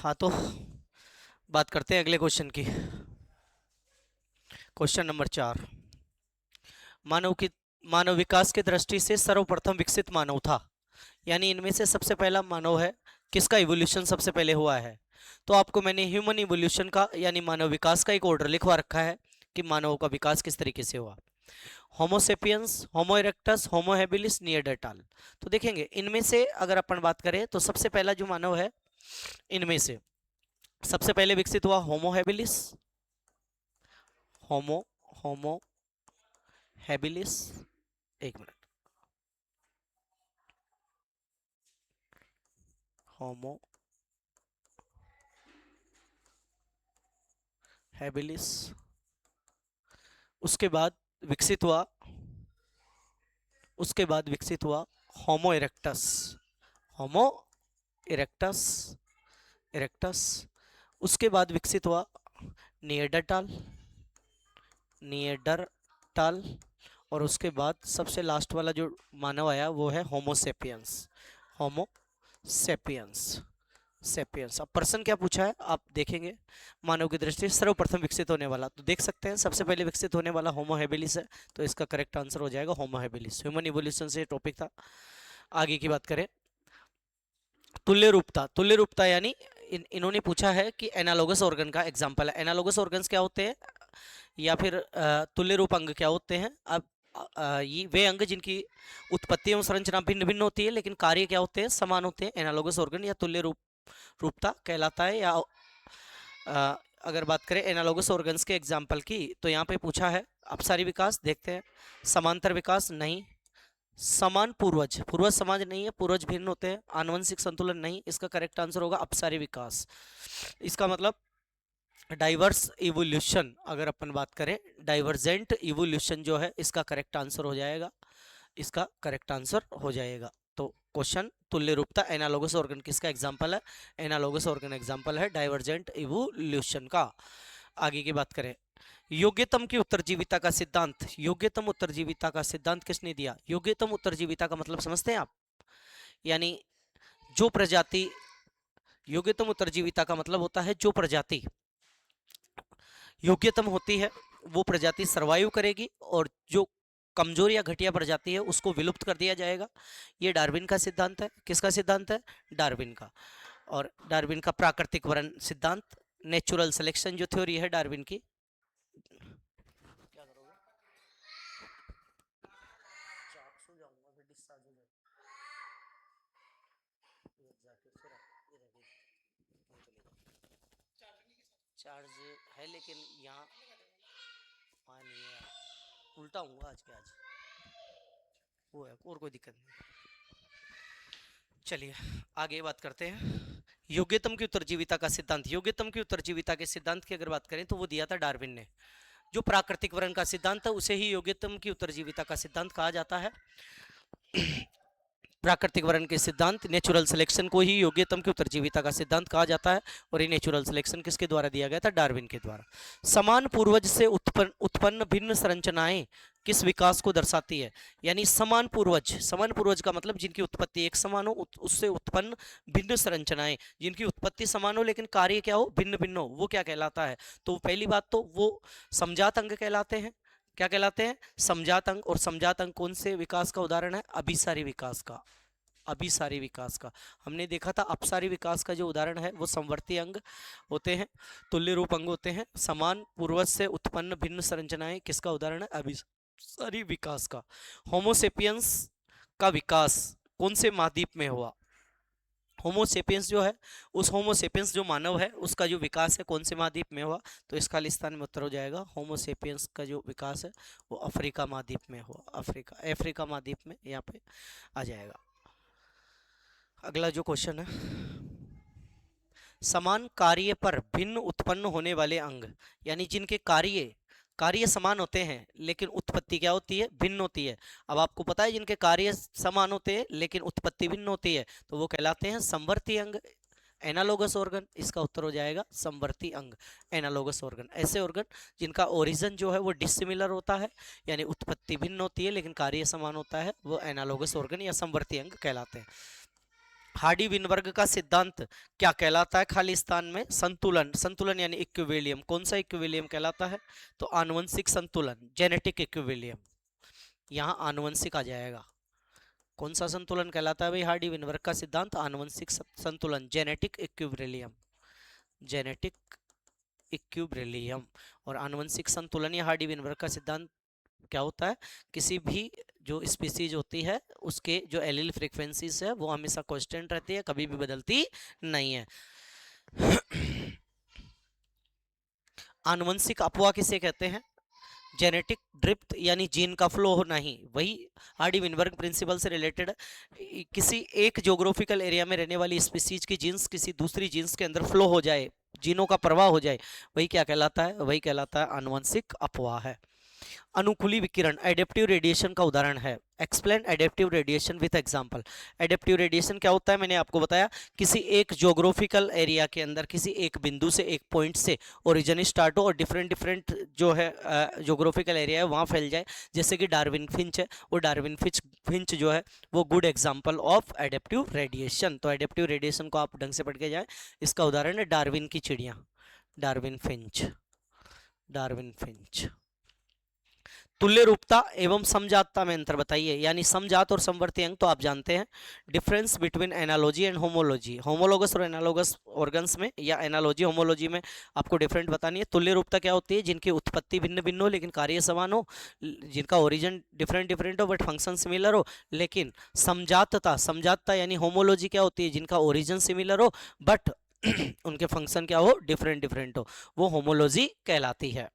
हाँ, तो बात करते हैं अगले क्वेश्चन की। Question number 4। मानव की मानव विकास की दृष्टि से सर्वप्रथम विकसित मानव था, यानी इनमें से सबसे पहला मानव है, किसका इवोल्यूशन सबसे पहले हुआ है। तो आपको मैंने ह्यूमन इवोल्यूशन का यानी मानव विकास का एक ऑर्डर लिखवा रखा है कि मानव का विकास किस तरीके से हुआ। होमोसेपियंस, होमो इरेक्टस, होमो हैबिलिस, निएंडरटाल। तो देखेंगे इनमें से अगर अपन बात करें तो सबसे पहला जो मानव है इनमें से सबसे पहले विकसित हुआ होमो हैबिलिस। होमो होमो हैबिलिस। एक मिनट। Homo habilis. उसके बाद विकसित हुआ उसके बाद विकसित हुआ होमो इरेक्टस। होमो इरेक्टस इरेक्टस। उसके बाद विकसित हुआ निएंडरटाल। निएंडरटाल। और उसके बाद सबसे लास्ट वाला जो मानव आया वो है होमोसेपियंस। होमो सेपियंस सेपियंस। अब प्रश्न क्या पूछा है आप देखेंगे। मानव की दृष्टि से सर्वप्रथम विकसित होने वाला, तो देख सकते हैं सबसे पहले विकसित होने वाला होमो हैबिलिस है, तो इसका करेक्ट आंसर हो जाएगा होमो हैबिलिस। ह्यूमन इवोल्यूशन से टॉपिक था। आगे की बात करें, तुल्य रूपता। तुल्य रूपता यानी इन्होंने पूछा है कि एनालोगस ऑर्गन का एग्जाम्पल है। एनालोगस ऑर्गन्स क्या होते हैं या फिर तुल्य रूप अंग क्या होते हैं। अब ये वे अंग जिनकी उत्पत्ति एवं संरचना भिन्न भिन्न होती है लेकिन कार्य क्या होते हैं, समान होते हैं, एनालोगस ऑर्गन या तुल्य रूपता कहलाता है। या अगर बात करें एनालोगस ऑर्गन्स के एग्जाम्पल की तो यहाँ पे पूछा है अपसारी विकास, देखते हैं। समांतर विकास नहीं। समान पूर्वज, पूर्वज समाज नहीं है, पूर्वज भिन्न होते हैं। आनुवंशिक संतुलन नहीं, इसका करेक्ट आंसर होगा अपसारी विकास। इसका मतलब डाइवर्स इवोल्यूशन, अगर अपन बात करें डाइवर्जेंट इवोल्यूशन जो है इसका करेक्ट आंसर हो जाएगा। इसका करेक्ट आंसर हो जाएगा। तो क्वेश्चन तुल्य रूपता एनालोगस ऑर्गन किसका एग्जांपल है। एनालोगस ऑर्गन एग्जांपल है डाइवर्जेंट इवोल्यूशन का। आगे की बात करें, योग्यतम की उत्तरजीविता का सिद्धांत। योग्यतम उत्तरजीविता का सिद्धांत किसने दिया। योग्यतम उत्तरजीविता का मतलब समझते हैं आप, यानी जो प्रजाति, योग्यतम उत्तरजीविता का मतलब होता है जो प्रजाति योग्यतम होती है वो प्रजाति सरवाइव करेगी और जो कमजोर या घटिया प्रजाति है उसको विलुप्त कर दिया जाएगा। ये डार्विन का सिद्धांत है। किसका सिद्धांत है, डार्विन का। और डार्विन का प्राकृतिक वर्ण सिद्धांत, नेचुरल सिलेक्शन जो थ्योरी है डार्विन की। क्या करोगे, चाप सो जाऊंगा फिर डिस्चार्ज हो जाएगा। चार्ज है लेकिन यहाँ वहाँ नहीं है यार, उल्टा हूँ आज के आज, वो है और कोई दिक्कत नहीं। चलिए आगे बात करते हैं योग्यतम की उत्तरजीविता का सिद्धांत। योग्यतम की उत्तरजीविता के सिद्धांत की अगर बात करें तो वो दिया था डार्विन ने। जो प्राकृतिक वर्ण का सिद्धांत है उसे ही योग्यतम की उत्तरजीविता का सिद्धांत कहा जाता है। प्राकृतिक वर्ण के सिद्धांत नेचुरल सिलेक्शन को ही योग्यतम की उत्तरजीविता का सिद्धांत कहा जाता है। और ये नेचुरल सिलेक्शन किसके द्वारा दिया गया था, डार्विन के द्वारा। समान पूर्वज से उत्पन्न भिन्न संरचनाएं किस विकास को दर्शाती है। यानी समान पूर्वज, समान पूर्वज का मतलब जिनकी उत्पत्ति एक समान हो, उससे उत्पन्न भिन्न संरचनाएं, जिनकी उत्पत्ति समान हो लेकिन कार्य क्या हो, भिन्न भिन्न हो, वो क्या कहलाता है। तो पहली बात तो वो समजात अंग कहलाते हैं। क्या कहलाते हैं, समजात अंग। और समजात अंग कौन से विकास का उदाहरण है, अभिसारी विकास का। अभिसारी विकास का हमने देखा था। अपसारी विकास का जो उदाहरण है वो समवर्ती अंग होते हैं, तुल्य रूप अंग होते हैं। समान पूर्वज से उत्पन्न भिन्न संरचनाएं किसका उदाहरण है, अभिसारी विकास का। होमोसेपियंस का विकास कौन से महाद्वीप में हुआ। होमोसेपियंस जो है, उस होमोसेपियंस जो मानव है उसका जो विकास है कौन से महाद्वीप में हुआ। तो इस खालिस्तान में उत्तर हो जाएगा होमोसेपियंस का जो विकास है वो अफ्रीका महाद्वीप में हुआ। अफ्रीका महाद्वीप में यहाँ पे आ जाएगा। अगला जो क्वेश्चन है, समान कार्य पर भिन्न उत्पन्न होने वाले अंग, यानी जिनके कार्य कार्य समान होते हैं लेकिन उत्पत्ति क्या होती है, भिन्न होती है। अब आपको पता है जिनके कार्य समान होते हैं लेकिन उत्पत्ति भिन्न होती है तो वो कहलाते हैं समवर्ती अंग, एनालोगस ऑर्गन। इसका उत्तर हो जाएगा समवर्ती अंग, एनालोगस ऑर्गन। ऐसे ऑर्गन जिनका ओरिजिन जो है वो डिसिमिलर होता है, यानी उत्पत्ति भिन्न होती है लेकिन कार्य समान होता है, वो एनालोगस ऑर्गन या समवर्ती अंग कहलाते हैं। हार्डी विनबर्ग का सिद्धांत क्या कहलाता है खालिस्तान में? संतुलन। संतुलन यानी इक्विलिब्रियम। कौन सा इक्विलिब्रियम कहलाता है? तो आनुवंशिक संतुलन, जेनेटिक इक्विलिब्रियम। यहाँ आनुवंशिक आ जाएगा। कौन सा संतुलन कहलाता है भाई हार्डी विनबर्ग का सिद्धांत? आनुवंशिक संतुलन, जेनेटिक इक्विलिब्रियम, जेनेटिक इक्विलिब्रियम। और आनुवंशिक संतुलन या हार्डी विनबर्ग का सिद्धांत क्या होता है? किसी भी जो स्पीसीज होती है उसके जो एलील फ्रीक्वेंसीज है वो हमेशा कांस्टेंट रहती है, कभी भी बदलती नहीं है। आनुवंशिक अपवाह किसे कहते हैं? जेनेटिक ड्रिफ्ट यानी जीन का फ्लो होना ही, वही हार्डी विनबर्ग प्रिंसिपल से रिलेटेड है। किसी एक ज्योग्राफिकल एरिया में रहने वाली स्पीसीज की जीन्स किसी दूसरी जीन्स के अंदर फ्लो हो जाए, जीनों का प्रवाह हो जाए, वही क्या कहलाता है? वही कहलाता है आनुवंशिक अपवाह है। अनुकूली विकिरण एडेप्टिव रेडिएशन का उदाहरण है। Explain adaptive radiation with example. Adaptive radiation क्या होता है? मैंने आपको बताया, किसी एक ज्योग्राफिकल एरिया के अंदर किसी एक बिंदु से, एक पॉइंट से ओरिजिन स्टार्ट हो और डिफरेंट डिफरेंट जो है ज्योग्राफिकल एरिया है वहाँ फैल जाए। जैसे कि डार्विन फिंच है, वो डार्विन फिंच जो है वो good example of adaptive radiation. तो एडेप्टिव रेडिएशन को आप ढंग से पढ़ के जाए। इसका उदाहरण है डार्विन की चिड़िया, डार्विन फिंच, डार्विन फिंच। तुल्य रूपता एवं समजातता में अंतर बताइए। यानी समजात और समवर्ती अंग तो आप जानते हैं। Difference between analogy and homology. Homologous और एनालॉगस ऑर्गन्स में या एनालॉजी होमोलॉजी में आपको डिफरेंट बतानी है। तुल्य रूपता क्या होती है? जिनकी उत्पत्ति भिन्न भिन्न हो लेकिन कार्य समान हो, जिनका ओरिजिन डिफरेंट डिफरेंट हो बट फंक्शन सिमिलर हो। लेकिन समजातता, समजातता यानी होमोलॉजी क्या होती है? जिनका ओरिजिन सिमिलर हो बट उनके फंक्शन क्या हो? डिफरेंट डिफरेंट हो, वो होमोलॉजी कहलाती है।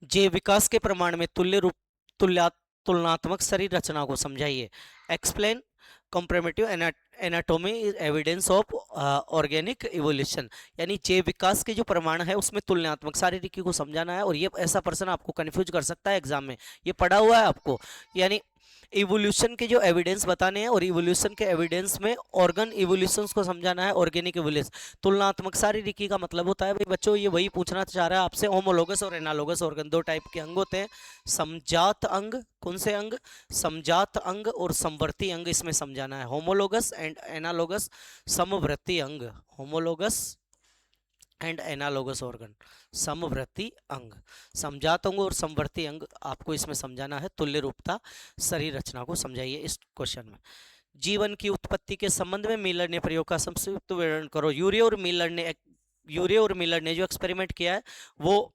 जैव विकास के प्रमाण में तुलनात्मक शरीर रचना को समझाइए। Explain comparative anatomy evidence of organic evolution. यानी जैव विकास के जो प्रमाण है उसमें तुलनात्मक शारीरिकी को समझाना है। और ये ऐसा पर्सन आपको कंफ्यूज कर सकता है एग्जाम में, ये पढ़ा हुआ है आपको। यानी इवोल्यूशन के जो एविडेंस बताने हैं और इवोल्यूशन के एविडेंस में ऑर्गन इवोल्यूशंस को समझाना है, ऑर्गेनिक इवोल्यूशन। तुलनात्मक शारीरिकी का मतलब होता है भाई बच्चों, ये वही पूछना चाह रहा है आपसे, होमोलोगस और एनालोगस ऑर्गन दो टाइप के अंग होते हैं। समजात अंग, कौन से अंग? समजात अंग और समवर्ती अंग इसमें समझाना है। होमोलोगस एंड एनालोगस, समवर्ती अंग, होमोलोगस एंड एनालोगस ऑर्गन, समवर्ती अंग। समजात अंग और समवर्ती अंग आपको इसमें समझाना है। तुल्य रूपता शरीर रचना को समझाइए इस क्वेश्चन में। जीवन की उत्पत्ति के संबंध में मिलर ने प्रयोग का संक्षिप्त वर्णन करो। यूरे और मिलर ने जो एक्सपेरिमेंट किया है वो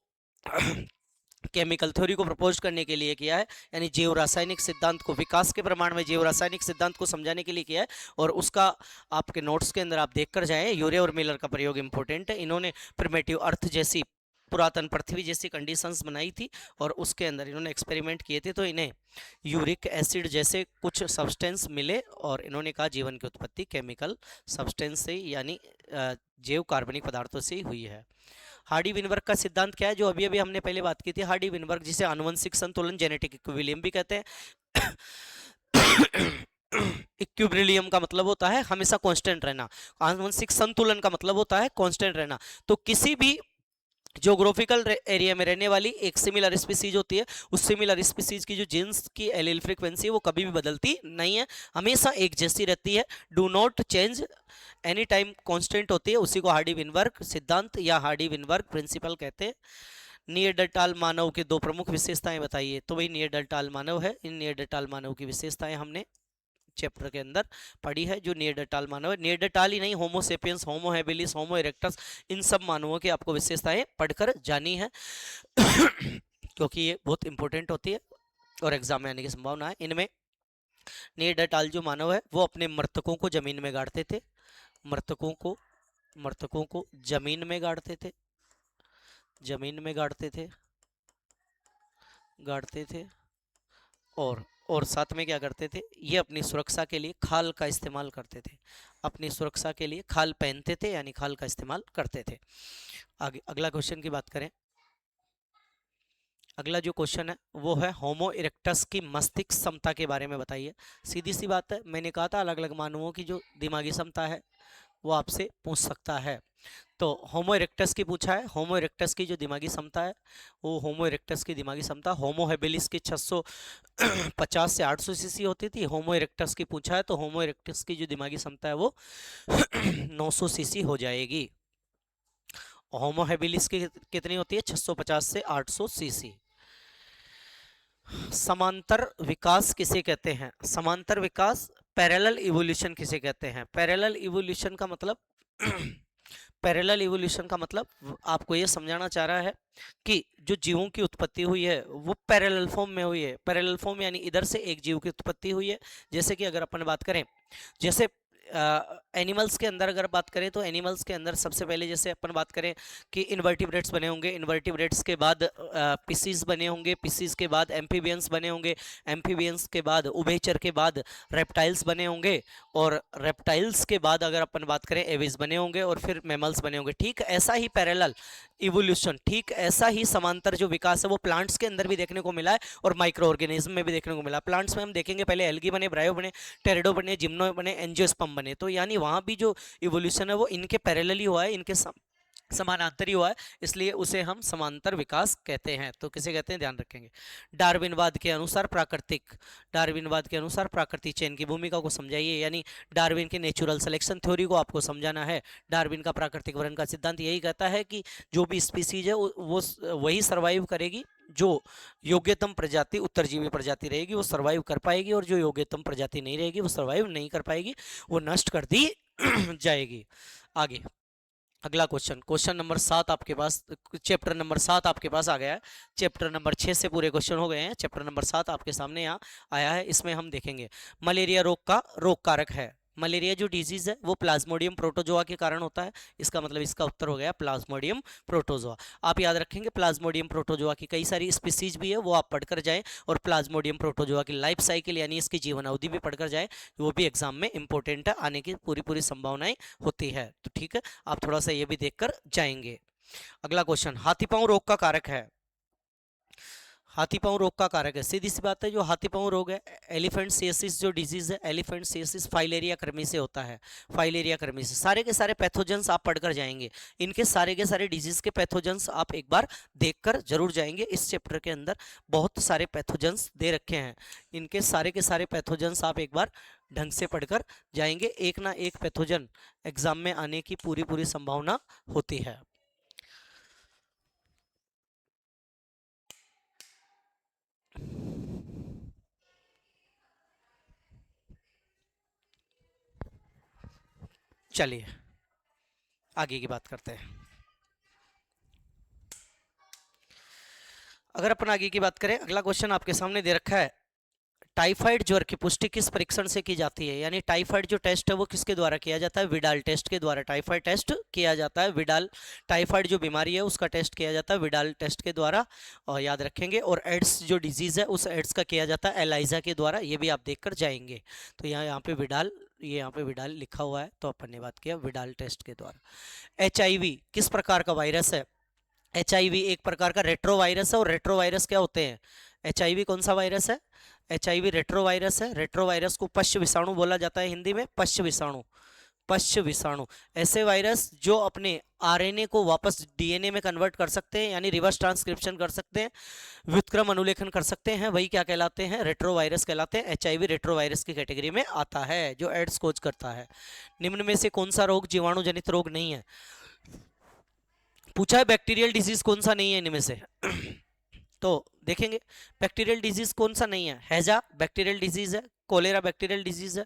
केमिकल थ्योरी को प्रपोज करने के लिए किया है, यानी जैव रासायनिक सिद्धांत को, विकास के प्रमाण में जैव रासायनिक सिद्धांत को समझाने के लिए किया है। और उसका आपके नोट्स के अंदर आप देखकर जाएं, यूरे और मिलर का प्रयोग इंपॉर्टेंट है। इन्होंने प्रिमिटिव अर्थ जैसी, पुरातन पृथ्वी जैसी कंडीशंस बनाई थी और उसके अंदर इन्होंने एक्सपेरिमेंट किए थे, तो इन्हें यूरिक एसिड जैसे कुछ सब्सटेंस मिले और इन्होंने कहा जीवन की उत्पत्ति केमिकल सब्सटेंस से यानी जैव कार्बनिक पदार्थों से ही हुई है। हार्डी विनबर्ग का सिद्धांत क्या है? जो अभी अभी हमने पहले बात की थी, हार्डी विनबर्ग, जिसे आनुवंशिक संतुलन, जेनेटिक इक्विलिब्रियम भी कहते हैं। इक्विलिब्रियम का मतलब होता है हमेशा कांस्टेंट रहना, आनुवंशिक संतुलन का मतलब होता है कांस्टेंट रहना। तो किसी भी ज्योग्राफिकल एरिया में रहने वाली एक सिमिलर स्पीसीज होती है, उस सिमिलर स्पीसीज की जो जीन्स की एलील फ्रीक्वेंसी है वो कभी भी बदलती नहीं है, हमेशा एक जैसी रहती है। Do not change any time, constant होती है। उसी को हार्डी विनबर्ग सिद्धांत या हार्डी विनबर्ग प्रिंसिपल कहते हैं। नियरडर्टाल मानव के दो प्रमुख विशेषताएं बताइए। तो वही नियरडर्टाल मानव है। इन नियरडर्टाल मानव की विशेषताएं हमने चैप्टर के अंदर पढ़ी है। जो नियरडर्टाल मानव है, नियरडर्टाल ही नहीं, होमो सेपियंस, होमो हैबिलिस, होमो इरेक्टस, इन सब मानवों की आपको विशेषताएं पढ़कर जानी है क्योंकि ये बहुत इंपॉर्टेंट होती है और एग्जाम में आने की संभावना है। इनमें नियरडर्टाल जो मानव है वो अपने मृतकों को जमीन में गाड़ते थे, मृतकों को जमीन में गाड़ते थे, जमीन में गाड़ते थे और साथ में क्या करते थे? ये अपनी सुरक्षा के लिए खाल का इस्तेमाल करते थे, अपनी सुरक्षा के लिए खाल पहनते थे यानी खाल का इस्तेमाल करते थे। आगे अगला क्वेश्चन की बात करें। अगला जो क्वेश्चन है वो है होमो इरेक्टस की मस्तिष्क क्षमता के बारे में बताइए। सीधी सी बात है, मैंने कहा था अलग अलग मानवों की जो दिमागी क्षमता है वो आपसे पूछ सकता है। तो होमो इरेक्टस की पूछा है, होमो इरेक्टस की जो दिमागी क्षमता है वो होमो इरेक्टस की दिमागी क्षमता होमो हेबिलिस की 650 से 800 सीसी होती थी। होमो इरेक्टस की पूछा है तो होमो इरेक्टस की जो दिमागी क्षमता है वो 900 सीसी हो जाएगी। होमो हेबिलिस की कितनी होती है? 650 से 800 सीसी। समांतर विकास किसे कहते हैं? समांतर विकास, पैरेलल इवोल्यूशन किसे कहते हैं? पैरेलल इवोल्यूशन का मतलब पैरेलल इवोल्यूशन का मतलब आपको ये समझाना चाह रहा है कि जो जीवों की उत्पत्ति हुई है वो पैरेलल फॉर्म में हुई है। पैरेलल फॉर्म यानी इधर से एक जीव की उत्पत्ति हुई है। जैसे कि अगर अपन बात करें, जैसे एनिमल्स के अंदर अगर बात करें तो एनिमल्स के अंदर सबसे पहले जैसे अपन बात करें कि इन्वर्टिब्रेट्स बने होंगे, इन्वर्टिब्रेट्स के बाद पिसीज बने होंगे, पिसीज के बाद एम्फीबियंस बने होंगे, एम्फीबियंस के बाद उभयचर के बाद रेप्टाइल्स बने होंगे, और रेप्टाइल्स के बाद अगर अपन बात करें एविज बने होंगे, और फिर मैमल्स बने होंगे। ठीक ऐसा ही पैरेलल इवोल्यूशन, ठीक ऐसा ही समांतर जो विकास है वो प्लांट्स के अंदर भी देखने को मिला है और माइक्रो ऑर्गेनिज्म में भी देखने को मिला। प्लांट्स में हम देखेंगे पहले एल्गी बने, ब्रायो बने, टेरिडो बने, जिम्नो बने, एंजियोस्पर्म बने। तो यानी वहां भी जो इवोल्यूशन है वो इनके पैरेलली हुआ है, इनके समानांतरी हुआ है, इसलिए उसे हम समांतर विकास कहते हैं। तो किसे कहते हैं ध्यान रखेंगे। डार्विनवाद के अनुसार प्राकृतिक, डार्विनवाद के अनुसार प्राकृतिक चयन की भूमिका को समझाइए, यानी डार्विन के नेचुरल सिलेक्शन थ्योरी को आपको समझाना है। डार्विन का प्राकृतिक वर्ण का सिद्धांत यही कहता है कि जो भी स्पीसीज है वो वही सर्वाइव करेगी, जो योग्यतम प्रजाति उत्तरजीवी प्रजाति रहेगी वो सर्वाइव कर पाएगी, और जो योग्यतम प्रजाति नहीं रहेगी वो सर्वाइव नहीं कर पाएगी, वो नष्ट कर दी जाएगी। आगे अगला क्वेश्चन, क्वेश्चन नंबर 7 आपके पास, चैप्टर नंबर 7 आपके पास आ गया है। चैप्टर नंबर 6 से पूरे क्वेश्चन हो गए हैं, चैप्टर नंबर 7 आपके सामने यहाँ आया है। इसमें हम देखेंगे मलेरिया रोग का रोग कारक है। मलेरिया जो डिजीज है वो प्लाज्मोडियम प्रोटोजोआ के कारण होता है। इसका मतलब इसका उत्तर हो गया प्लाज्मोडियम प्रोटोजोआ। आप याद रखेंगे प्लाज्मोडियम प्रोटोजोआ की कई सारी स्पीसीज भी है, वो आप पढ़कर जाएं, और प्लाज्मोडियम प्रोटोजोआ की लाइफ साइकिल यानी इसकी जीवन अवधि भी पढ़कर जाएं, वो भी एग्जाम में इंपॉर्टेंट है, आने की पूरी पूरी संभावनाएं होती है। तो ठीक है, आप थोड़ा सा ये भी देखकर जाएंगे। अगला क्वेश्चन, हाथी पांव रोग का कारक है। हाथी पांव रोग का कारक है, सीधी सी बात है, जो हाथी पांव रोग है, एलिफेंटियासिस जो डिजीज है, एलिफेंटियासिस फाइलेरिया कृमि से होता है। फाइलेरिया कृमि से सारे के सारे पैथोजेंस आप पढ़कर जाएंगे, इनके सारे के सारे डिजीज के पैथोजेंस आप एक बार देखकर जरूर जाएंगे। इस चैप्टर के अंदर बहुत सारे पैथोजेंस दे रखे हैं, इनके सारे के सारे पैथोजेंस आप एक बार ढंग से पढ़कर जाएंगे। एक ना एक पैथोजन एग्जाम में आने की पूरी पूरी संभावना होती है। चलिए आगे की बात करते हैं। अगर अपन आगे की बात करें, अगला क्वेश्चन आपके सामने दे रखा है, टाइफाइड ज्वर की पुष्टि किस परीक्षण से की जाती है? यानी टाइफाइड जो टेस्ट है वो किसके द्वारा किया जाता है? विडाल टेस्ट के द्वारा टाइफाइड टेस्ट किया जाता है। विडाल, टाइफाइड जो बीमारी है उसका टेस्ट किया जाता है विडाल टेस्ट के द्वारा, और याद रखेंगे। और एड्स जो डिजीज है उस एड्स का किया जाता है एलाइजा के द्वारा, ये भी आप देखकर जाएंगे। तो यहाँ पे विडाल, ये यहाँ पे विडाल लिखा हुआ है, तो अपन ने बात किया विडाल टेस्ट के द्वारा। HIV किस प्रकार का वायरस है? HIV एक प्रकार का रेट्रोवायरस है, और रेट्रोवायरस क्या होते हैं? HIV कौन सा वायरस है? HIV रेट्रोवायरस है। रेट्रोवायरस को पश्च विषाणु बोला जाता है हिंदी में, पश्च विषाणु, पश्च विषाणु। ऐसे वायरस जो अपने RNA को वापस DNA में कन्वर्ट कर सकते हैं, यानी रिवर्स ट्रांसक्रिप्शन कर सकते हैं, व्युत्क्रम अनुलेखन कर सकते हैं, वही क्या कहलाते हैं? रेट्रोवायरस कहलाते हैं। HIV रेट्रोवायरस की कैटेगरी में आता है, जो एड्स कोज करता है। निम्न में से कौन सा रोग जीवाणु जनित रोग नहीं है? पूछा है बैक्टीरियल डिजीज कौन सा नहीं है इनमें से? तो देखेंगे बैक्टीरियल डिजीज कौन सा नहीं है। हैजा बैक्टीरियल डिजीज है, कोलेरा बैक्टीरियल डिजीज है,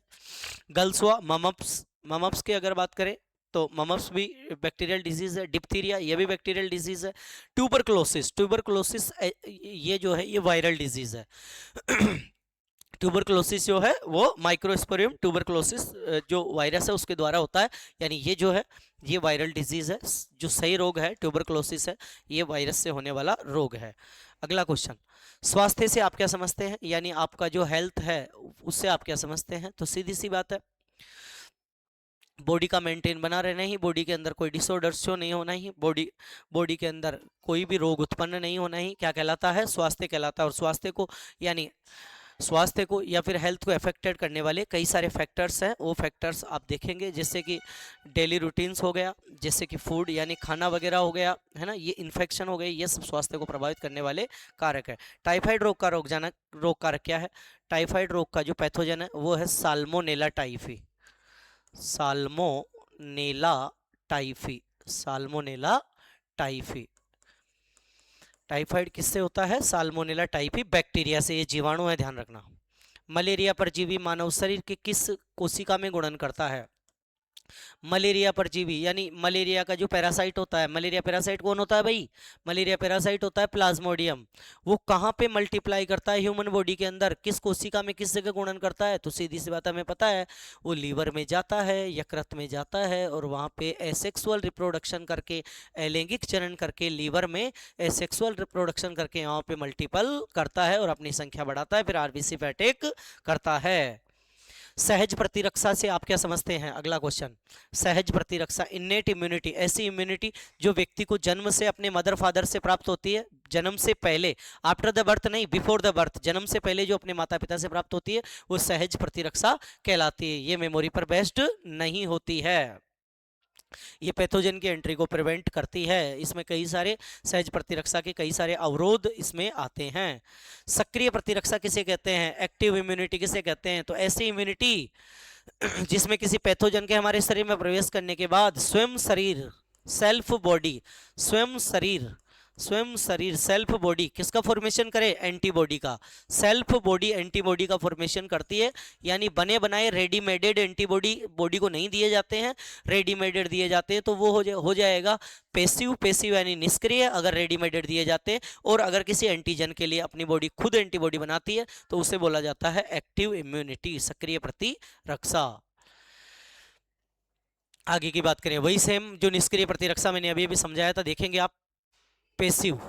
गल्सुआ, ममप्स, ममप्स की अगर बात करें तो ममप्स भी बैक्टीरियल डिजीज है, डिप्थीरिया ये भी बैक्टीरियल डिजीज है, ट्यूबरक्लोसिस, ट्यूबरक्लोसिस ये जो है ये वायरल डिजीज है। ट्यूबरक्लोसिस जो है वो माइक्रोस्पोरियम ट्यूबरक्लोसिस जो वायरस है उसके द्वारा होता है, यानी ये जो है ये वायरल डिजीज है। जो सही रोग है ट्यूबरक्लोसिस है, ये वायरस से होने वाला रोग है। अगला क्वेश्चन, स्वास्थ्य से आप क्या समझते हैं? यानी आपका जो हेल्थ है उससे आप क्या समझते हैं? तो सीधी सी बात है, बॉडी का मेंटेन बना रहना ही, बॉडी के अंदर कोई डिसऑर्डर्स शो नहीं होना ही, बॉडी के अंदर कोई भी रोग उत्पन्न नहीं होना ही क्या कहलाता है? स्वास्थ्य कहलाता है। और स्वास्थ्य को यानी स्वास्थ्य को या फिर हेल्थ को अफेक्टेड करने वाले कई सारे फैक्टर्स हैं, वो फैक्टर्स आप देखेंगे, जैसे कि डेली रूटीन्स हो गया, जैसे कि फूड यानी खाना वगैरह हो गया, है ना, ये इन्फेक्शन हो गई, ये सब स्वास्थ्य को प्रभावित करने वाले कारक है। टाइफाइड रोग का रोग कारक क्या है? टाइफाइड रोग का जो पैथोजन है वो है salmonella typhi. Salmonella typhi. Salmonella typhi. Typhoid किससे होता है? साल्मोनेला टाइफी बैक्टीरिया से, ये जीवाणु है, ध्यान रखना। मलेरिया परजीवी मानव शरीर के किस कोशिका में गुणन करता है? मलेरिया परजीवी यानी मलेरिया का जो पैरासाइट होता है, मलेरिया पैरासाइट कौन होता है भाई? मलेरिया पैरासाइट होता है प्लाज्मोडियम। वो कहाँ पे मल्टीप्लाई करता है ह्यूमन बॉडी के अंदर? किस कोशिका में, किस जगह गुणन करता है? तो सीधी सी बात हमें पता है, वो लीवर में जाता है, यकृत में जाता है, और वहाँ पे एसेक्सुअल रिप्रोडक्शन करके, अलैंगिक चरण करके, लीवर में एसेक्सुअल रिप्रोडक्शन करके वहाँ पे मल्टीपल करता है और अपनी संख्या बढ़ाता है, फिर आरबीसी पे अटैक करता है। सहज प्रतिरक्षा से आप क्या समझते हैं? अगला क्वेश्चन। सहज प्रतिरक्षा, इन्नेट इम्यूनिटी, ऐसी इम्यूनिटी जो व्यक्ति को जन्म से अपने मदर फादर से प्राप्त होती है, जन्म से पहले, आफ्टर द बर्थ नहीं, बिफोर द बर्थ, जन्म से पहले जो अपने माता पिता से प्राप्त होती है वो सहज प्रतिरक्षा कहलाती है। ये मेमोरी पर बेस्ड नहीं होती है, ये पैथोजन की एंट्री को प्रिवेंट करती है। इसमें कई सारे सहज प्रतिरक्षा के कई सारे अवरोध इसमें आते हैं। सक्रिय प्रतिरक्षा किसे कहते हैं? एक्टिव इम्यूनिटी किसे कहते हैं? तो ऐसी इम्यूनिटी जिसमें किसी पैथोजन के हमारे शरीर में प्रवेश करने के बाद स्वयं शरीर, सेल्फ बॉडी, स्वयं शरीर, स्वयं शरीर, सेल्फ बॉडी किसका फॉर्मेशन करे? एंटीबॉडी का। सेल्फ बॉडी एंटीबॉडी का फॉर्मेशन करती है, यानी बने बनाए रेडीमेडेड एंटीबॉडी बॉडी को नहीं दिए जाते हैं, रेडीमेडेड दिए जाते हैं तो वो हो जाएगा पेसिव। पेसिव यानी निष्क्रिय अगर रेडीमेडेड दिए जाते हैं, और अगर किसी एंटीजन के लिए अपनी बॉडी खुद एंटीबॉडी बनाती है तो उसे बोला जाता है एक्टिव इम्यूनिटी, सक्रिय प्रतिरक्षा। आगे की बात करें, वही सेम जो निष्क्रिय प्रतिरक्षा मैंने अभी अभी समझाया था, देखेंगे आप। पेसिव,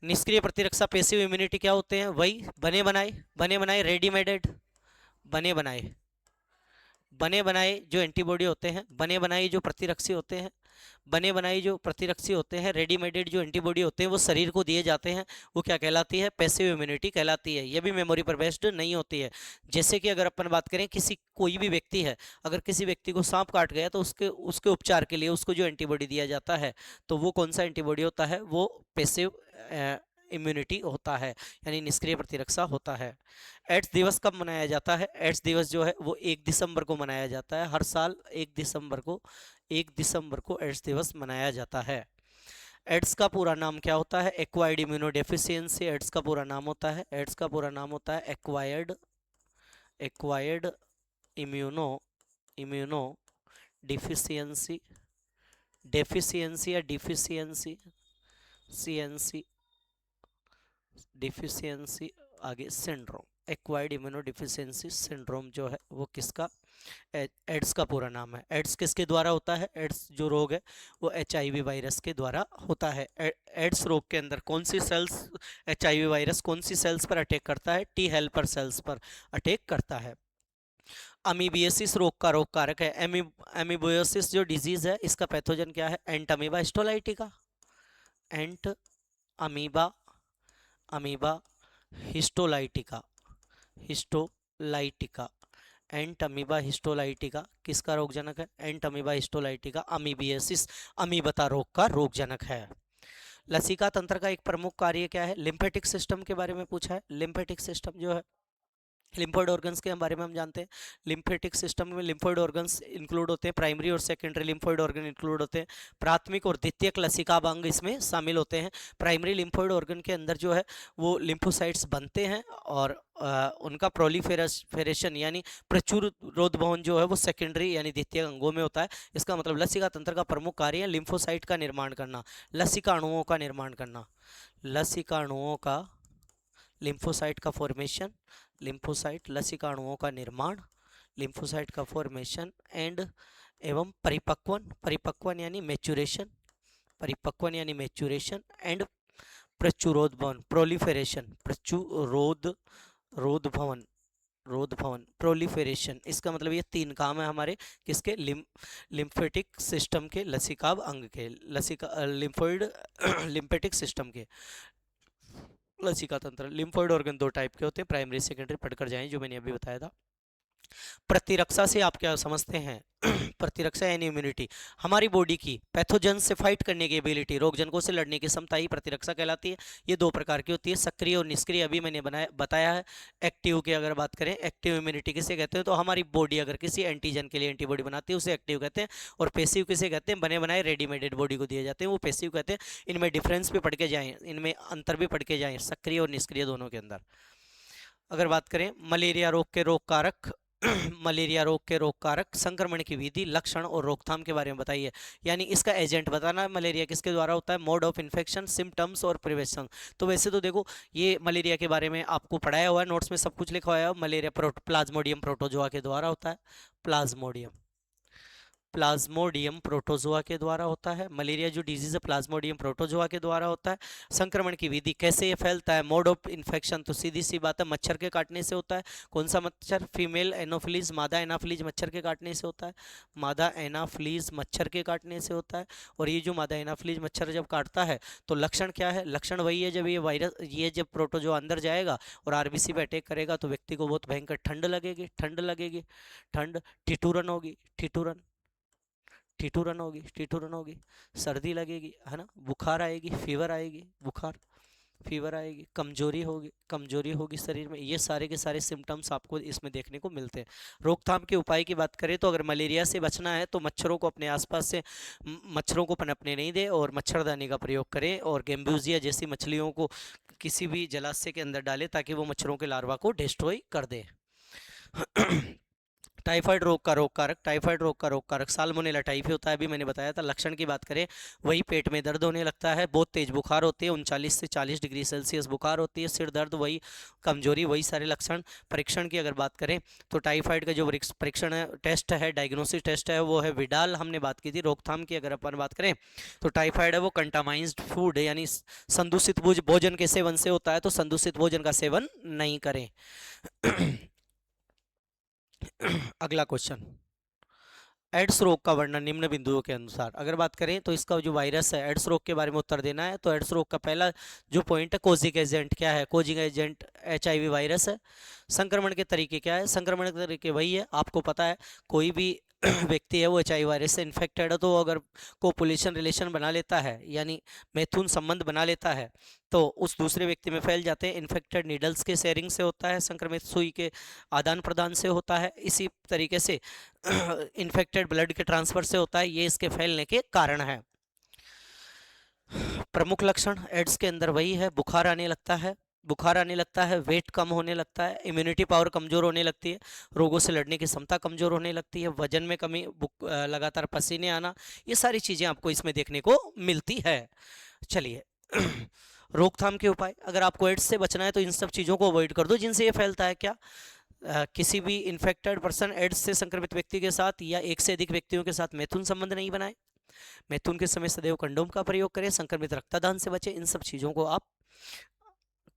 निष्क्रिय प्रतिरक्षा, पेसिव इम्यूनिटी क्या होते हैं? वही बने बनाए रेडीमेडेड, बने बनाए बने बनाए जो एंटीबॉडी होते हैं, बने बनाए जो प्रतिरक्षी होते हैं, बने बनाए जो प्रतिरक्षी होते हैं, रेडीमेडेड जो एंटीबॉडी होते हैं वो शरीर को दिए जाते हैं, वो क्या कहलाती है? पैसिव इम्यूनिटी कहलाती है। ये भी मेमोरी पर बेस्ड नहीं होती है। जैसे कि अगर अपन बात करें, किसी कोई भी व्यक्ति है, अगर किसी व्यक्ति को सांप काट गया तो उसके उसके उपचार के लिए उसको जो एंटीबॉडी दिया जाता है तो वो कौन सा एंटीबॉडी होता है? वो पैसिव इम्यूनिटी होता है, यानी निष्क्रिय प्रतिरक्षा होता है। एड्स दिवस कब मनाया जाता है? एड्स दिवस जो है वो 1 दिसंबर को मनाया जाता है, हर साल 1 दिसंबर को एड्स दिवस मनाया जाता है। एड्स का पूरा नाम क्या होता है? एक्वायर्ड इम्यूनो डेफिशिएंसी एड्स का पूरा नाम होता है। एड्स का पूरा नाम होता है acquired immuno immuno deficiency, deficiency या डिफिशियंसी, सीएनसी, डिफिशियंसी, आगे syndrome. Acquired immuno deficiency syndrome जो है वो किसका? एड्स का पूरा नाम है। एड्स किसके द्वारा होता है? एड्स जो रोग है वो एचआईवी वायरस के द्वारा होता है। एड्स रोग के अंदर कौन सी सेल्स, एचआईवी वायरस कौन सी सेल्स पर अटैक करता है? टी हेल्पर सेल्स पर अटैक करता है। अमीबियोसिस रोग का रोग कारक है। एमीबियोसिस जो डिजीज है इसका पैथोजन क्या है? एंट अमीबा हिस्टोलाइटिका। एंट अमीबा अमीबा हिस्टोलाइटिका, हिस्टोलाइटिका। एंट अमीबा हिस्टोलाइटिका किसका रोगजनक है? एंट अमीबा हिस्टोलाइटिका अमीबियोसिस, अमीबता रोग का रोगजनक है। लसिका तंत्र का एक प्रमुख कार्य क्या है? लिम्फेटिक सिस्टम के बारे में पूछा है। लिम्फेटिक सिस्टम जो है, लिम्फोइड ऑर्गन्स के बारे में हम जानते हैं। लिम्फेटिक सिस्टम में लिम्फोइड ऑर्गन्स इंक्लूड होते हैं, प्राइमरी और सेकेंडरी लिम्फोइड ऑर्गन इंक्लूड होते हैं, प्राथमिक और द्वितीयक लसिका अंग इसमें शामिल होते हैं। प्राइमरी लिम्फोइड ऑर्गन के अंदर जो है वो लिम्फोसाइट्स बनते हैं, और उनका प्रोलिफेरेशन यानी प्रचुर रोधभवन जो है वो सेकेंडरी यानी द्वितीय अंगों में होता है। इसका मतलब लसिका तंत्र का प्रमुख कार्य है लिम्फोसाइट का निर्माण करना, लसिका अणुओं का निर्माण करना, लसिका अणुओं का, लिम्फोसाइट का फॉर्मेशन, लिम्फोसाइट लसिका अणुओं का निर्माण, लिम्फोसाइट का फॉर्मेशन एंड एवं परिपक्वन यानी मैच्यूरेशन, परिपक्वन यानी मैच्यूरेशन एंड प्रचुरोद्भवन, प्रोलिफेरेशन, रोध भवन, प्रोलिफेरेशन। इसका मतलब ये 3 काम है हमारे किसके? लिम्फेटिक सिस्टम के, लसिका अंग के, लसिका लिम्फोइड लिम्फेटिक सिस्टम के। लसिका तंत्र। लिम्फोइड ऑर्गन दो टाइप के होते हैं, प्राइमरी सेकेंडरी पढ़कर जाएं, जो मैंने अभी बताया था। प्रतिरक्षा से आप क्या समझते हैं? प्रतिरक्षा यानी इम्यूनिटी, हमारी बॉडी की पैथोजन से फाइट करने की एबिलिटी, रोग जनकों से लड़ने की क्षमता ही प्रतिरक्षा कहलाती है। ये दो प्रकार की होती है, सक्रिय और निष्क्रिय, अभी मैंने बताया है। एक्टिव की अगर बात करें, एक्टिव इम्यूनिटी किसे कहते हैं? तो हमारी बॉडी अगर किसी एंटीजन के लिए एंटीबॉडी बनाती है उसे एक्टिव कहते हैं। और पैसिव किसे कहते हैं? बने बनाए रेडीमेडेड बॉडी को दिए जाते हैं, वो पैसिव कहते हैं। इनमें डिफरेंस भी पढ़ के जाएं, इनमें अंतर भी पढ़ के जाएं, सक्रिय और निष्क्रिय दोनों के अंदर। अगर बात करें मलेरिया रोग के रोग कारक, मलेरिया रोग के रोग कारक, संक्रमण की विधि, लक्षण और रोकथाम के बारे में बताइए। यानी इसका एजेंट बताना है, मलेरिया किसके द्वारा होता है, मोड ऑफ इन्फेक्शन, सिम्टम्स और प्रिवेंशन। तो वैसे तो देखो, ये मलेरिया के बारे में आपको पढ़ाया हुआ है, नोट्स में सब कुछ लिखा हुआ है। मलेरिया प्लाज्मोडियम प्रोटोजोआ के द्वारा होता है, प्लाज्मोडियम प्लाज्मोडियम प्रोटोजोआ के द्वारा होता है। मलेरिया जो डिजीज है प्लाज्मोडियम प्रोटोजोआ के द्वारा होता है। संक्रमण की विधि, कैसे ये फैलता है, मोड ऑफ इन्फेक्शन, तो सीधी सी बात है मच्छर के काटने से होता है। कौन सा मच्छर? फीमेल एनोफिलीज, मादा एनाफिलीज मच्छर के काटने से होता है। मादा एनाफिलीज मच्छर के काटने से होता है। और ये जो मादा एनाफिलीज मच्छर जब काटता है तो लक्षण क्या है? लक्षण वही है, जब ये वायरस, ये जब प्रोटोजोआ अंदर जाएगा और आरबीसी पे अटैक करेगा तो व्यक्ति को बहुत भयंकर ठंड लगेगी, ठंड लगेगी, ठंड, ठिठुरन होगी, ठिठुरन, ठिठुरन होगी, ठिठुरन होगी, सर्दी लगेगी, है ना, बुखार आएगी, फीवर आएगी, बुखार फीवर आएगी, कमजोरी होगी, कमजोरी होगी शरीर में। ये सारे के सारे सिम्टम्स आपको इसमें देखने को मिलते हैं। रोकथाम के उपाय की बात करें तो अगर मलेरिया से बचना है तो मच्छरों को अपने आसपास से मच्छरों को पनपने नहीं दे और मच्छरदानी का प्रयोग करें, और गेम्ब्यूजिया जैसी मछलियों को किसी भी जलाशय के अंदर डालें ताकि वो मच्छरों के लार्वा को डिस्ट्रॉय कर दे। टाइफाइड रोग का रोग कारक, टाइफाइड रोग का रोग कारक साल्मोनेला टाइफी होता है, अभी मैंने बताया था। लक्षण की बात करें, वही पेट में दर्द होने लगता है, बहुत तेज बुखार होती है, 39 से 40 डिग्री सेल्सियस बुखार होती है, सिर दर्द, वही कमजोरी, वही सारे लक्षण। परीक्षण की अगर बात करें तो टाइफाइड का जो परीक्षण है, टेस्ट है, डायग्नोसिस टेस्ट है, वो है विडाल, हमने बात की थी। रोकथाम की अगर अपन बात करें तो टाइफाइड है वो कंटामाइज्ड फूड यानी संदूषित भोजन के सेवन से होता है, तो संदूषित भोजन का सेवन नहीं करें। अगला क्वेश्चन, एड्स रोग का वर्णन निम्न बिंदुओं के अनुसार। अगर बात करें तो इसका जो वायरस है एड्स रोग के बारे में उत्तर देना है, तो एड्स रोग का पहला जो पॉइंट है, कोजिक एजेंट क्या है? कोजिक एजेंट HIV वायरस है। संक्रमण के तरीके क्या है? संक्रमण के तरीके वही है, आपको पता है, कोई भी व्यक्ति है वो HIV वायरस से इन्फेक्टेड है तो अगर कोपुलेशन रिलेशन बना लेता है यानी मैथुन संबंध बना लेता है तो उस दूसरे व्यक्ति में फैल जाते हैं। इन्फेक्टेड नीडल्स के शेयरिंग से होता है, संक्रमित सुई के आदान प्रदान से होता है, इसी तरीके से इन्फेक्टेड ब्लड के ट्रांसफर से होता है। ये इसके फैलने के कारण है। प्रमुख लक्षण एड्स के अंदर वही है, बुखार आने लगता है, बुखार आने लगता है, वेट कम होने लगता है, इम्यूनिटी पावर कमजोर होने लगती है, रोगों से लड़ने की क्षमता कमजोर होने लगती है, वजन में कमी, लगातार पसीने आना, ये सारी चीजें आपको इसमें देखने को मिलती है। चलिए रोकथाम के उपाय, अगर आपको एड्स से बचना है तो इन सब चीजों को अवॉइड कर दो जिनसे ये फैलता है। क्या? किसी भी इन्फेक्टेड पर्सन एड्स से संक्रमित व्यक्ति के साथ या एक से अधिक व्यक्तियों के साथ मैथुन संबंध नहीं बनाए, मैथुन के समय सदैव कंडोम का प्रयोग करें, संक्रमित रक्तदान से बचें। इन सब चीज़ों को आप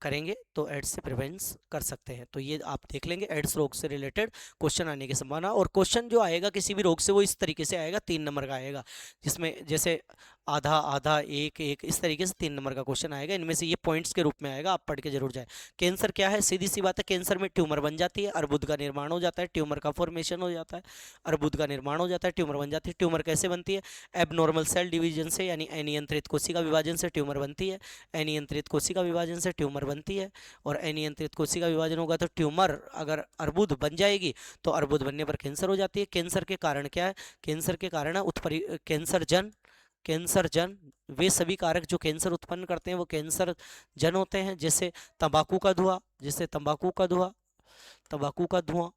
करेंगे तो एड्स से प्रिवेंस कर सकते हैं। तो ये आप देख लेंगे एड्स रोग से रिलेटेड क्वेश्चन आने की संभावना, और क्वेश्चन जो आएगा किसी भी रोग से वो इस तरीके से आएगा, 3 नंबर का आएगा, जिसमें जैसे आधा आधा एक एक इस तरीके से 3 नंबर का क्वेश्चन आएगा। इनमें से ये पॉइंट्स के रूप में आएगा, आप पढ़ के जरूर जाए। कैंसर क्या है? सीधी सी बात है, कैंसर में ट्यूमर बन जाती है, अर्बुद का निर्माण हो जाता है, ट्यूमर का फॉर्मेशन हो जाता है, अर्बुद का निर्माण हो जाता है, ट्यूमर बन जाती है। ट्यूमर कैसे बनती है? एबनॉर्मल सेल डिवीजन से यानी अनियंत्रित कोशिका विभाजन से ट्यूमर बनती है, अनियंत्रित कोशिका विभाजन से ट्यूमर बनती है, और अनियंत्रित कोशिका विभाजन होगा तो ट्यूमर अगर अर्बुद बन जाएगी तो अर्बुद बनने पर कैंसर हो जाती है। कैंसर के कारण क्या है? कैंसर के कारण है कैंसर जन वे सभी कारक जो कैंसर उत्पन्न करते हैं वो कैंसर जन होते हैं, जैसे तंबाकू का धुआं, तंबाकू का धुआं,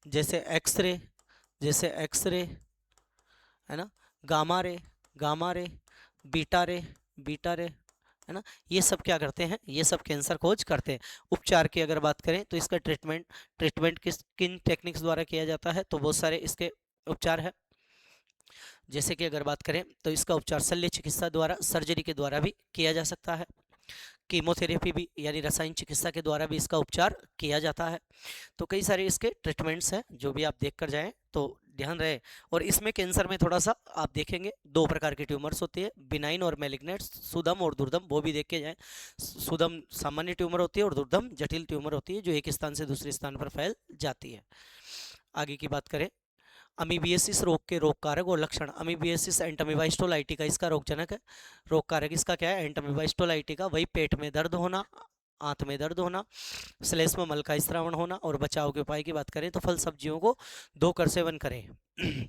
जैसे एक्सरे, है ना, गामा रे, बीटा रे, है ना, ये सब क्या करते हैं? ये सब कैंसर खोज करते हैं। उपचार की अगर बात करें तो इसका ट्रीटमेंट किन टेक्निक्स द्वारा किया जाता है? तो बहुत सारे इसके उपचार है, जैसे कि अगर बात करें तो इसका उपचार शल्य चिकित्सा द्वारा, सर्जरी के द्वारा भी किया जा सकता है, कीमोथेरेपी भी यानी रसायन चिकित्सा के द्वारा भी इसका उपचार किया जाता है। तो कई सारे इसके ट्रीटमेंट्स हैं जो भी आप देख कर जाएं तो ध्यान रहे। और इसमें कैंसर में थोड़ा सा आप देखेंगे दो प्रकार की ट्यूमर्स होती है, बिनाइन और मैलिग्नेंट, सुदम और दुर्दम, वो भी देख के जाएं। सुदम सामान्य ट्यूमर होती है और दुर्दम जटिल ट्यूमर होती है जो एक स्थान से दूसरे स्थान पर फैल जाती है। आगे की बात करें, अमीबियासिस रोग के रोग कारक और लक्षण। अमीबियासिस एंटमीबा हिस्टोलाइटिका इसका रोगजनक है। रोग कारक इसका क्या है? एंटमीबा हिस्टोलाइटिका, वही पेट में दर्द होना, आंत में दर्द होना, श्लेष्म मल का स्त्रावण होना। और बचाव के उपाय की बात करें तो फल सब्जियों को धोकर सेवन करें।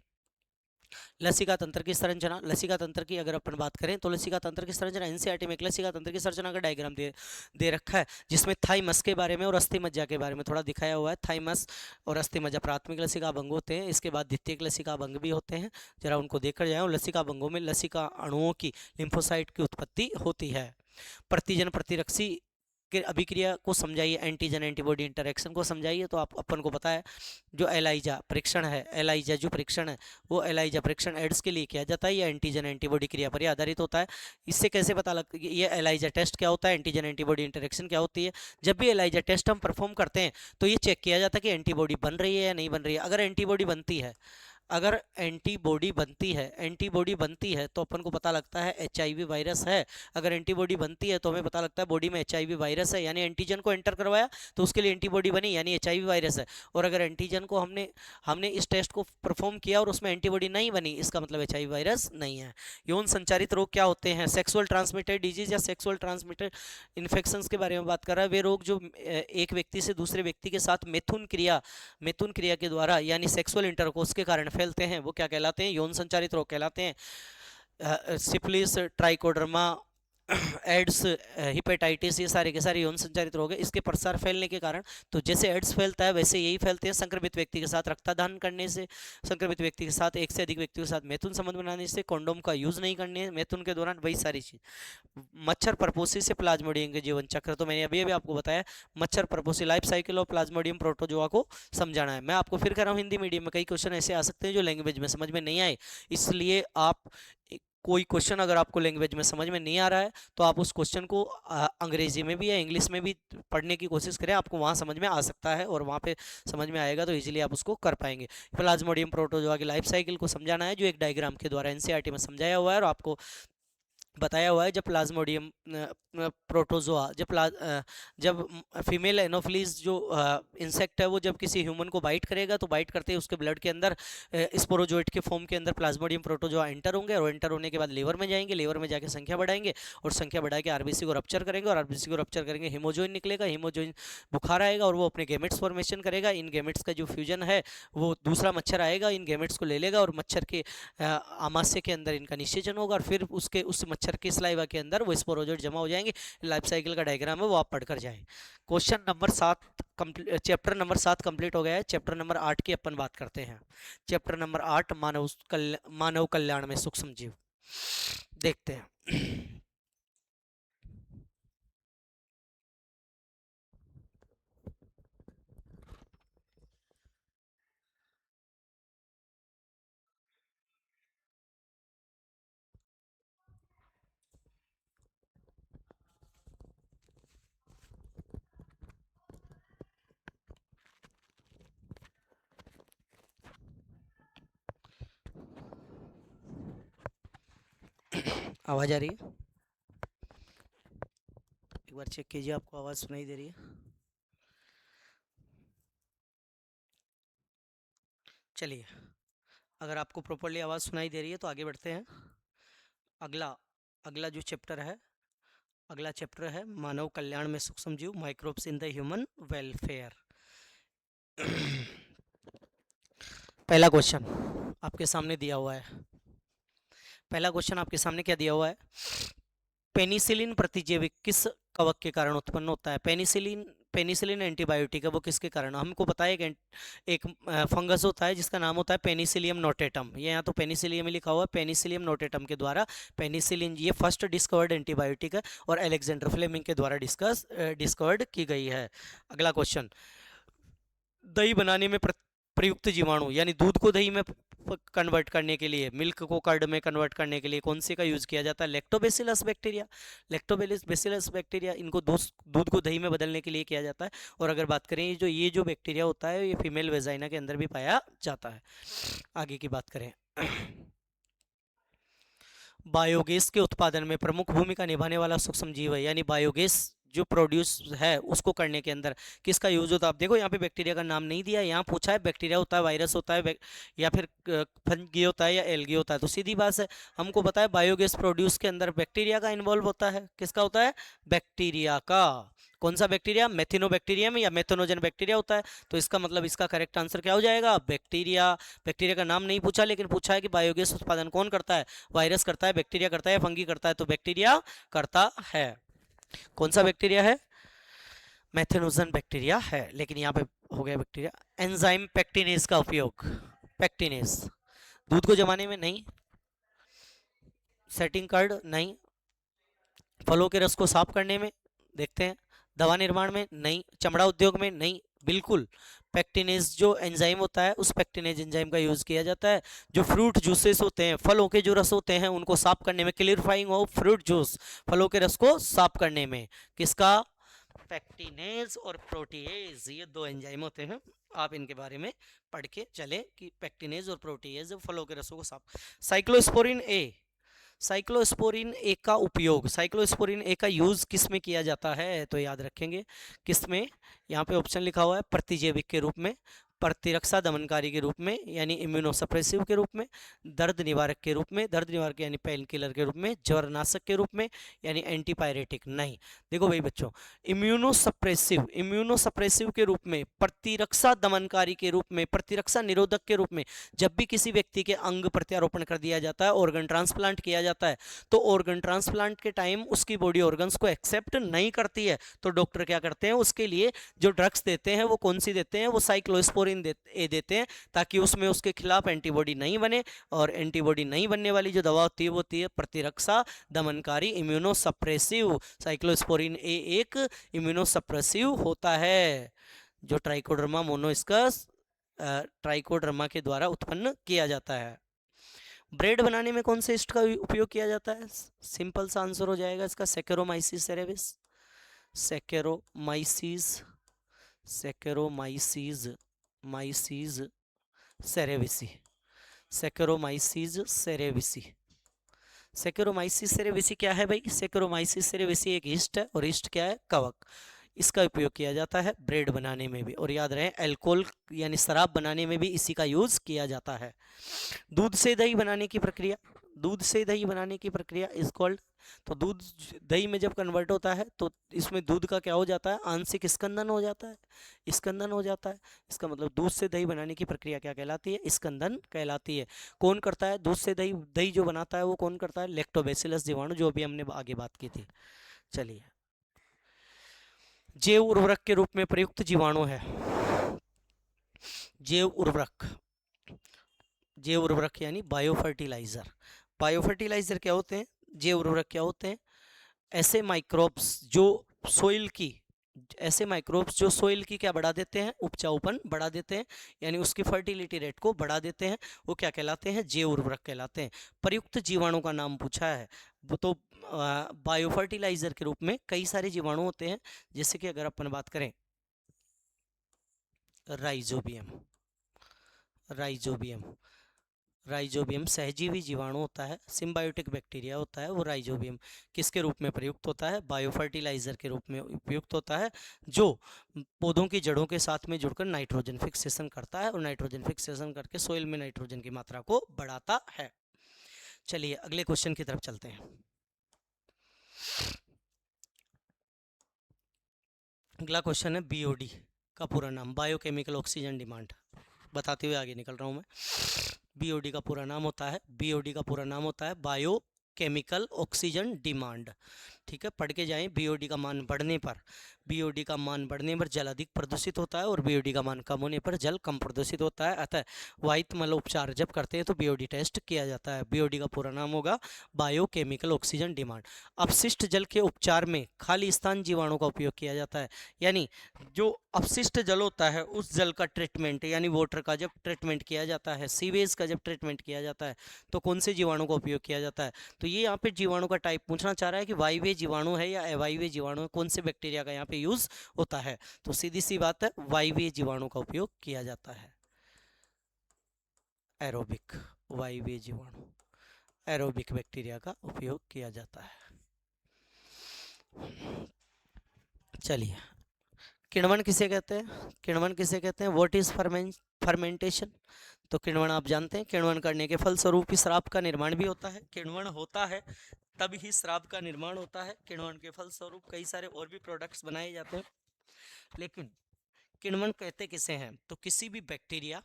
लसिका तंत्र की संरचना, लसिका तंत्र की अगर अपन बात करें तो लसिका तंत्र की संरचना एनसीईआरटी में एक लसिका तंत्र की संरचना का डायग्राम दे रखा है, जिसमें थाइमस के बारे में और अस्थि मज्जा के बारे में थोड़ा दिखाया हुआ है। थाइमस और अस्थि मज्जा प्राथमिक लसिका भंग होते हैं, इसके बाद द्वितीयक लसिका भंग भी होते हैं, जरा उनको देखकर जाए। और लसिका भंगों में लसिका अणुओं की लिम्फोसाइट की उत्पत्ति होती है। प्रतिजन प्रतिरक्षी के अभिक्रिया को समझाइए, एंटीजन एंटीबॉडी इंटरेक्शन को समझाइए। तो आप अपन को पता है जो एलाइजा परीक्षण है, एलाइजा जो परीक्षण है वो एलाइजा परीक्षण एड्स के लिए किया जाता है, ये एंटीजन एंटीबॉडी क्रिया पर ही आधारित होता है। इससे कैसे पता लग, ये एलाइजा टेस्ट क्या होता है, एंटीजन एंटीबॉडी इंटरेक्शन क्या होती है? जब भी एलाइजा टेस्ट हम परफॉर्म करते हैं तो ये चेक किया जाता है कि एंटीबॉडी बन रही है या नहीं बन रही है। अगर एंटीबॉडी बनती है, अगर एंटीबॉडी बनती है, एंटीबॉडी बनती है तो अपन को पता लगता है एचआईवी वायरस है। अगर एंटीबॉडी बनती है तो हमें पता लगता है बॉडी में एचआईवी वायरस है, यानी एंटीजन को एंटर करवाया तो उसके लिए एंटीबॉडी बनी, यानी एचआईवी वायरस है। और अगर एंटीजन को हमने हमने इस टेस्ट को परफॉर्म किया और उसमें एंटीबॉडी नहीं बनी, इसका मतलब एचआईवी वायरस नहीं है। यौन संचारित रोग क्या होते हैं? सेक्सुअल ट्रांसमिटेड डिजीज या सेक्सुअल ट्रांसमिटेड इन्फेक्शंस के बारे में बात कर रहा है। वे रोग जो एक व्यक्ति से दूसरे व्यक्ति के साथ मैथुन क्रिया के द्वारा यानी सेक्सुअल इंटरकोर्स के कारण फैलते हैं, वो क्या कहलाते हैं? यौन संचारित रोग कहलाते हैं। सिफिलिस, ट्राइकोडर्मा, एड्स, हिपेटाइटिस, ये सारे के सारे यौन संचारित रोग है। इसके प्रसार फैलने के कारण, तो जैसे एड्स फैलता है वैसे यही फैलते हैं संक्रमित व्यक्ति के साथ रक्तदान करने से, संक्रमित व्यक्ति के साथ एक से अधिक व्यक्तियों के साथ मैथुन संबंध बनाने से, कंडोम का यूज नहीं करने मैथुन के दौरान, वही सारी चीज। मच्छर परपोसी से प्लाज्मोडियम के जीवन चक्र, तो मैंने अभी अभी आपको बताया मच्छर परपोसी लाइफ साइकिल और प्लाज्मोडियम प्रोटोजोआ को समझाना है। मैं आपको फिर कह रहा हूँ हिंदी मीडियम में कई क्वेश्चन ऐसे आ सकते हैं जो लैंग्वेज में समझ में नहीं आए, इसलिए आप कोई क्वेश्चन अगर आपको लैंग्वेज में समझ में नहीं आ रहा है तो आप उस क्वेश्चन को अंग्रेजी में भी या इंग्लिश में भी पढ़ने की कोशिश करें, आपको वहाँ समझ में आ सकता है और वहाँ पे समझ में आएगा तो इजीली आप उसको कर पाएंगे। प्लाज्मोडियम प्रोटोजोआ की लाइफ साइकिल को समझाना है जो एक डायग्राम के द्वारा एनसीईआरटी में समझाया हुआ है और आपको बताया हुआ है। जब प्लाज्मोडियम प्रोटोजोआ जब फीमेल एनोफिलीज जो इंसेक्ट है वो जब किसी ह्यूमन को बाइट करेगा तो बाइट करते ही उसके ब्लड के अंदर स्पोरोजोइट के फॉर्म के अंदर प्लाज्मोडियम प्रोटोजोआ एंटर होंगे और एंटर होने के बाद लीवर में जाएंगे, लीवर में जाके संख्या बढ़ाएंगे और संख्या बढ़ा के आरबीसी को रप्चर करेंगे और आरबीसी को रप्चर करेंगे हीमोजोइन निकलेगा, हीमोजोइन बुखार आएगा और वो अपने गैमेट्स फॉर्मेशन करेगा। इन गैमेट्स का जो फ्यूजन है वो दूसरा मच्छर आएगा, इन गैमेट्स को ले लेगा और मच्छर के आमाशय के अंदर इनका निषेचन होगा और फिर उसके उस मच्छर के सलाइवा के अंदर वो स्पोरोजोइट जमा हो जाएंगे। लाइफ साइकिल का डायग्राम है वो आप पढ़कर जाएं। Question number 7 chapter number 7 complete हो गया है। चैप्टर नंबर 8 की अपन बात करते हैं। चैप्टर नंबर 8 मानव कल्याण में सूक्ष्म जीव देखते हैं। आवाज आ रही है? एक बार चेक कीजिए, आपको आवाज सुनाई दे रही है? चलिए, अगर आपको प्रॉपर्ली आवाज सुनाई दे रही है तो आगे बढ़ते हैं। अगला अगला जो चैप्टर है, अगला चैप्टर है मानव कल्याण में सूक्ष्म जीव, microbes in the human welfare. पहला क्वेश्चन आपके सामने दिया हुआ है। पहला क्वेश्चन आपके सामने क्या दिया हुआ है? पेनिसिलिन प्रतिजैविक किस कवक के कारण उत्पन्न होता है? पेनिसिलिन एंटीबायोटिक है, वो किसके कारण? हमको पता है कि एक फंगस होता है जिसका नाम होता है पेनिसिलियम नोटेटम। ये यहाँ तो पेनिसिलियम ही लिखा हुआ है। पेनिसिलियम नोटेटम के द्वारा पेनिसिलिन ये फर्स्ट डिस्कवर्ड एंटीबायोटिक है और अलेक्जेंडर फ्लेमिंग के द्वारा डिस्कवर्ड की गई है। अगला क्वेश्चन, दही बनाने में प्रयुक्त जीवाणु, यानी दूध को दही में कन्वर्ट करने के लिए, मिल्क को कर्ड में कन्वर्ट करने के लिए कौन से का यूज़ किया जाता है? Lactobacillus bacteria. लैक्टोबैसिलस बैक्टीरिया, इनको दूध को दही में बदलने के लिए किया जाता है। और अगर बात करें ये जो बैक्टीरिया होता है ये फीमेल वेजाइना के अंदर भी पाया जाता है। आगे की बात करें बायोगैस के उत्पादन में प्रमुख भूमिका निभाने वाला सूक्ष्म जीव है, यानी बायोगैस जो प्रोड्यूस है उसको करने के अंदर किसका यूज होता है? आप देखो यहाँ पे बैक्टीरिया का नाम नहीं दिया, यहाँ पूछा है बैक्टीरिया होता है, वायरस होता है, या फिर फंगी होता है या एल्गी होता है। तो सीधी बात है, हमको पता है बायोगैस प्रोड्यूस के अंदर बैक्टीरिया का इन्वॉल्व होता है। किसका होता है? बैक्टीरिया का। कौन सा बैक्टीरिया? मेथिनोबैक्टीरियम या मेथनोजन बैक्टीरिया होता है। तो इसका मतलब इसका करेक्ट आंसर क्या हो जाएगा? बैक्टीरिया। बैक्टीरिया का नाम नहीं पूछा, लेकिन पूछा है कि बायोगैस उत्पादन कौन करता है? वायरस करता है, बैक्टीरिया करता है, फंगी करता है? तो बैक्टीरिया करता है। कौन सा बैक्टीरिया है? मेथनोजन बैक्टीरिया है। लेकिन यहाँ पे हो गया बैक्टीरिया। एंजाइम पेक्टिनेज का उपयोग। पेक्टिनेज दूध को जमाने में नहीं, सेटिंग कार्ड नहीं, फलों के रस को साफ करने में देखते हैं, दवा निर्माण में नहीं, चमड़ा उद्योग में नहीं, बिल्कुल पेक्टिनेज जो एंजाइम होता है उस पेक्टिनेज एंजाइम का यूज किया जाता है। जो फ्रूट जूसेस होते हैं, फलों के जो रस होते हैं उनको साफ करने में, क्लियरिफाइंग ऑफ फ्रूट जूस, फलों के रस को साफ करने में किसका? पेक्टिनेज और प्रोटीएज, ये दो एंजाइम होते हैं। आप इनके बारे में पढ़ के चले कि पेक्टिनेज और प्रोटीएज फलों के रसों को साफ। साइक्लोस्पोरिन ए, साइक्लोस्पोरिन ए का उपयोग, साइक्लोस्पोरिन ए का यूज किस में किया जाता है? तो याद रखेंगे किस में। यहाँ पे ऑप्शन लिखा हुआ है, प्रतिजैविक के रूप में, प्रतिरक्षा दमनकारी के रूप में यानी इम्यूनोसप्रेसिव के रूप में, दर्द निवारक के रूप में, दर्द निवारक यानी पेन किलर के रूप में, ज्वरनाशक के रूप में यानी एंटीपायरेटिक नहीं। देखो भाई बच्चों, इम्यूनोसप्रेसिव, इम्यूनोसप्रेसिव के रूप में, प्रतिरक्षा दमनकारी के रूप में, प्रतिरक्षा निरोधक के रूप में जब भी किसी व्यक्ति के अंग प्रत्यारोपण कर दिया जाता है, ऑर्गन ट्रांसप्लांट किया जाता है, तो ऑर्गन ट्रांसप्लांट के टाइम उसकी बॉडी ऑर्गन्स को एक्सेप्ट नहीं करती है, तो डॉक्टर क्या करते हैं? उसके लिए जो ड्रग्स देते हैं वो कौन सी देते हैं? वो साइक्लोस्पोरिन ए देते हैं, ताकि उसमें उसके खिलाफ एंटीबॉडी नहीं बने। और एंटीबॉडी नहीं बनने वाली जो दवा होती है वो होती है प्रतिरक्षा दमनकारी, इम्यूनोसप्रेसिव। साइक्लोस्पोरिन ए एक इम्यूनोसप्रेसिव होता है जो ट्राइकोडर्मा मोनोस्कस ट्राइकोडर्मा के द्वारा उत्पन्न किया जाता है। ब्रेड बनाने में कौन से ईस्ट का उपयोग किया जाता है? सिंपल सा आंसर हो जाएगा इसका, Saccharomyces सेरेविस। Saccharomyces, Saccharomyces, माइसिस cerevisiae, Saccharomyces cerevisiae. Saccharomyces cerevisiae क्या है भाई? सेकेरोमाइसिस सेरेविसी एक ईस्ट है, और ईस्ट क्या है? कवक। इसका उपयोग किया जाता है ब्रेड बनाने में भी। और याद रहे, अल्कोहल यानी शराब बनाने में भी इसी का यूज किया जाता है। दूध से दही बनाने की प्रक्रिया, दूध से दही बनाने की प्रक्रिया इज कॉल्ड। तो दूध दही में जब कन्वर्ट होता है तो इसमें दूध का क्या हो जाता है? आंशिक स्कंदन हो जाता है, स्कंदन हो जाता है। इसका मतलब दूध से दही बनाने की प्रक्रिया क्या कहलाती है? स्कंदन कहलाती है। कौन करता है दूध से दही? दही जो बनाता है वो कौन करता है? लैक्टोबैसिलस जीवाणु, जो भी हमने आगे बात की थी। चलिए, जैव उर्वरक के रूप में प्रयुक्त जीवाणु है। जैव उर्वरक, जैव उर्वरक यानी बायो फर्टिलाइजर। बायो फर्टिलाइजर क्या होते हैं? जैव उर्वरक क्या होते हैं? ऐसे माइक्रोब्स जो सोइल की, ऐसे माइक्रोब्स जो सोइल की क्या बढ़ा देते हैं? उपजाऊपन बढ़ा देते हैं, यानी उसकी फर्टिलिटी रेट को बढ़ा देते हैं। वो क्या कहलाते हैं? जैव उर्वरक कहलाते हैं। प्रयुक्त जीवाणु का नाम पूछा है, वो तो बायो फर्टिलाइजर के रूप में कई सारे जीवाणु होते हैं। जैसे कि अगर अपन बात करें राइजोबियम, राइजोबियम, राइजोबियम सहजीवी जीवाणु होता है, सिम्बायोटिक बैक्टीरिया होता है। वो राइजोबियम किसके रूप में प्रयुक्त होता है? बायो फर्टिलाइजर के रूप में उपयुक्त होता है, जो पौधों की जड़ों के साथ में जुड़कर नाइट्रोजन फिक्सेशन करता है, और नाइट्रोजन फिक्सेशन करके सोइल में नाइट्रोजन की मात्रा को बढ़ाता है। चलिए अगले क्वेश्चन की तरफ चलते हैं। अगला क्वेश्चन है बीओडी का पूरा नाम, बायोकेमिकल ऑक्सीजन डिमांड। बताते हुए आगे निकल रहा हूँ मैं। बीओडी का पूरा नाम होता है, बीओडी का पूरा नाम होता है बायो केमिकल ऑक्सीजन डिमांड। ठीक है, पढ़ के जाएं। बीओडी का मान बढ़ने पर, बीओडी का मान बढ़ने पर जल अधिक प्रदूषित होता है और बीओडी का मान कम होने पर जल कम प्रदूषित होता है। अतः वाहित मल उपचार जब करते हैं तो बीओडी टेस्ट किया जाता है। बीओडी का पूरा नाम होगा बायोकेमिकल ऑक्सीजन डिमांड। अपशिष्ट जल के उपचार में खाली स्थान जीवाणु का उपयोग किया जाता है, यानी जो अपशिष्ट जल होता है उस जल का ट्रीटमेंट, यानी वाटर का जब ट्रीटमेंट किया जाता है, सीवेज का जब ट्रीटमेंट किया जाता है, तो कौन से जीवाणु का उपयोग किया जाता है। तो ये यहाँ पे जीवाणु का टाइप पूछना चाह रहा है कि वायवीय जीवाणु है या अवायवीय जीवाणु है, कौन से बैक्टीरिया का यहाँ पे यूज होता है। तो सीधी सी बात है, वायवीय जीवाणु का उपयोग किया जाता है। एरोबिक, वायवीय जीवाणु, एरोबिक बैक्टीरिया का उपयोग किया जाता है। चलिए, किण्वन किसे कहते हैं, किण्वन किसे कहते हैं, व्हाट इज फर्मेंटेशन। तो किण्वन आप जानते हैं, किण्वन करने के फलस्वरूप ही श्राप का निर्माण भी होता है। किण्वन होता है तब ही श्राप का निर्माण होता है। किण्वन के फलस्वरूप कई सारे और भी प्रोडक्ट्स बनाए जाते हैं, लेकिन किण्वन कहते किसे हैं, तो किसी भी बैक्टीरिया,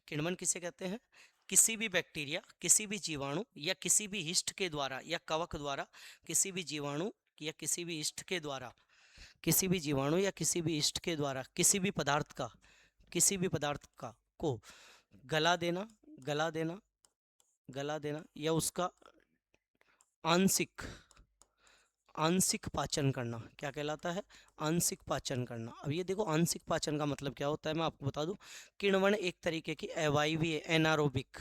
किण्वन किसे कहते हैं, किसी भी बैक्टीरिया, किसी भी जीवाणु या किसी भी हिस्ट के द्वारा या कवक द्वारा, किसी भी जीवाणु या किसी भी हिस्ट के द्वारा, किसी भी जीवाणु या किसी भी इष्ट के द्वारा किसी भी पदार्थ का, किसी भी पदार्थ का को गला देना, गला देना, गला देना या उसका आंशिक, आंशिक पाचन करना, क्या कहलाता है, आंशिक पाचन करना। अब ये देखो आंशिक पाचन का मतलब क्या होता है, मैं आपको बता दूं। किण्वन एक तरीके की अवायवीय, एनारोबिक,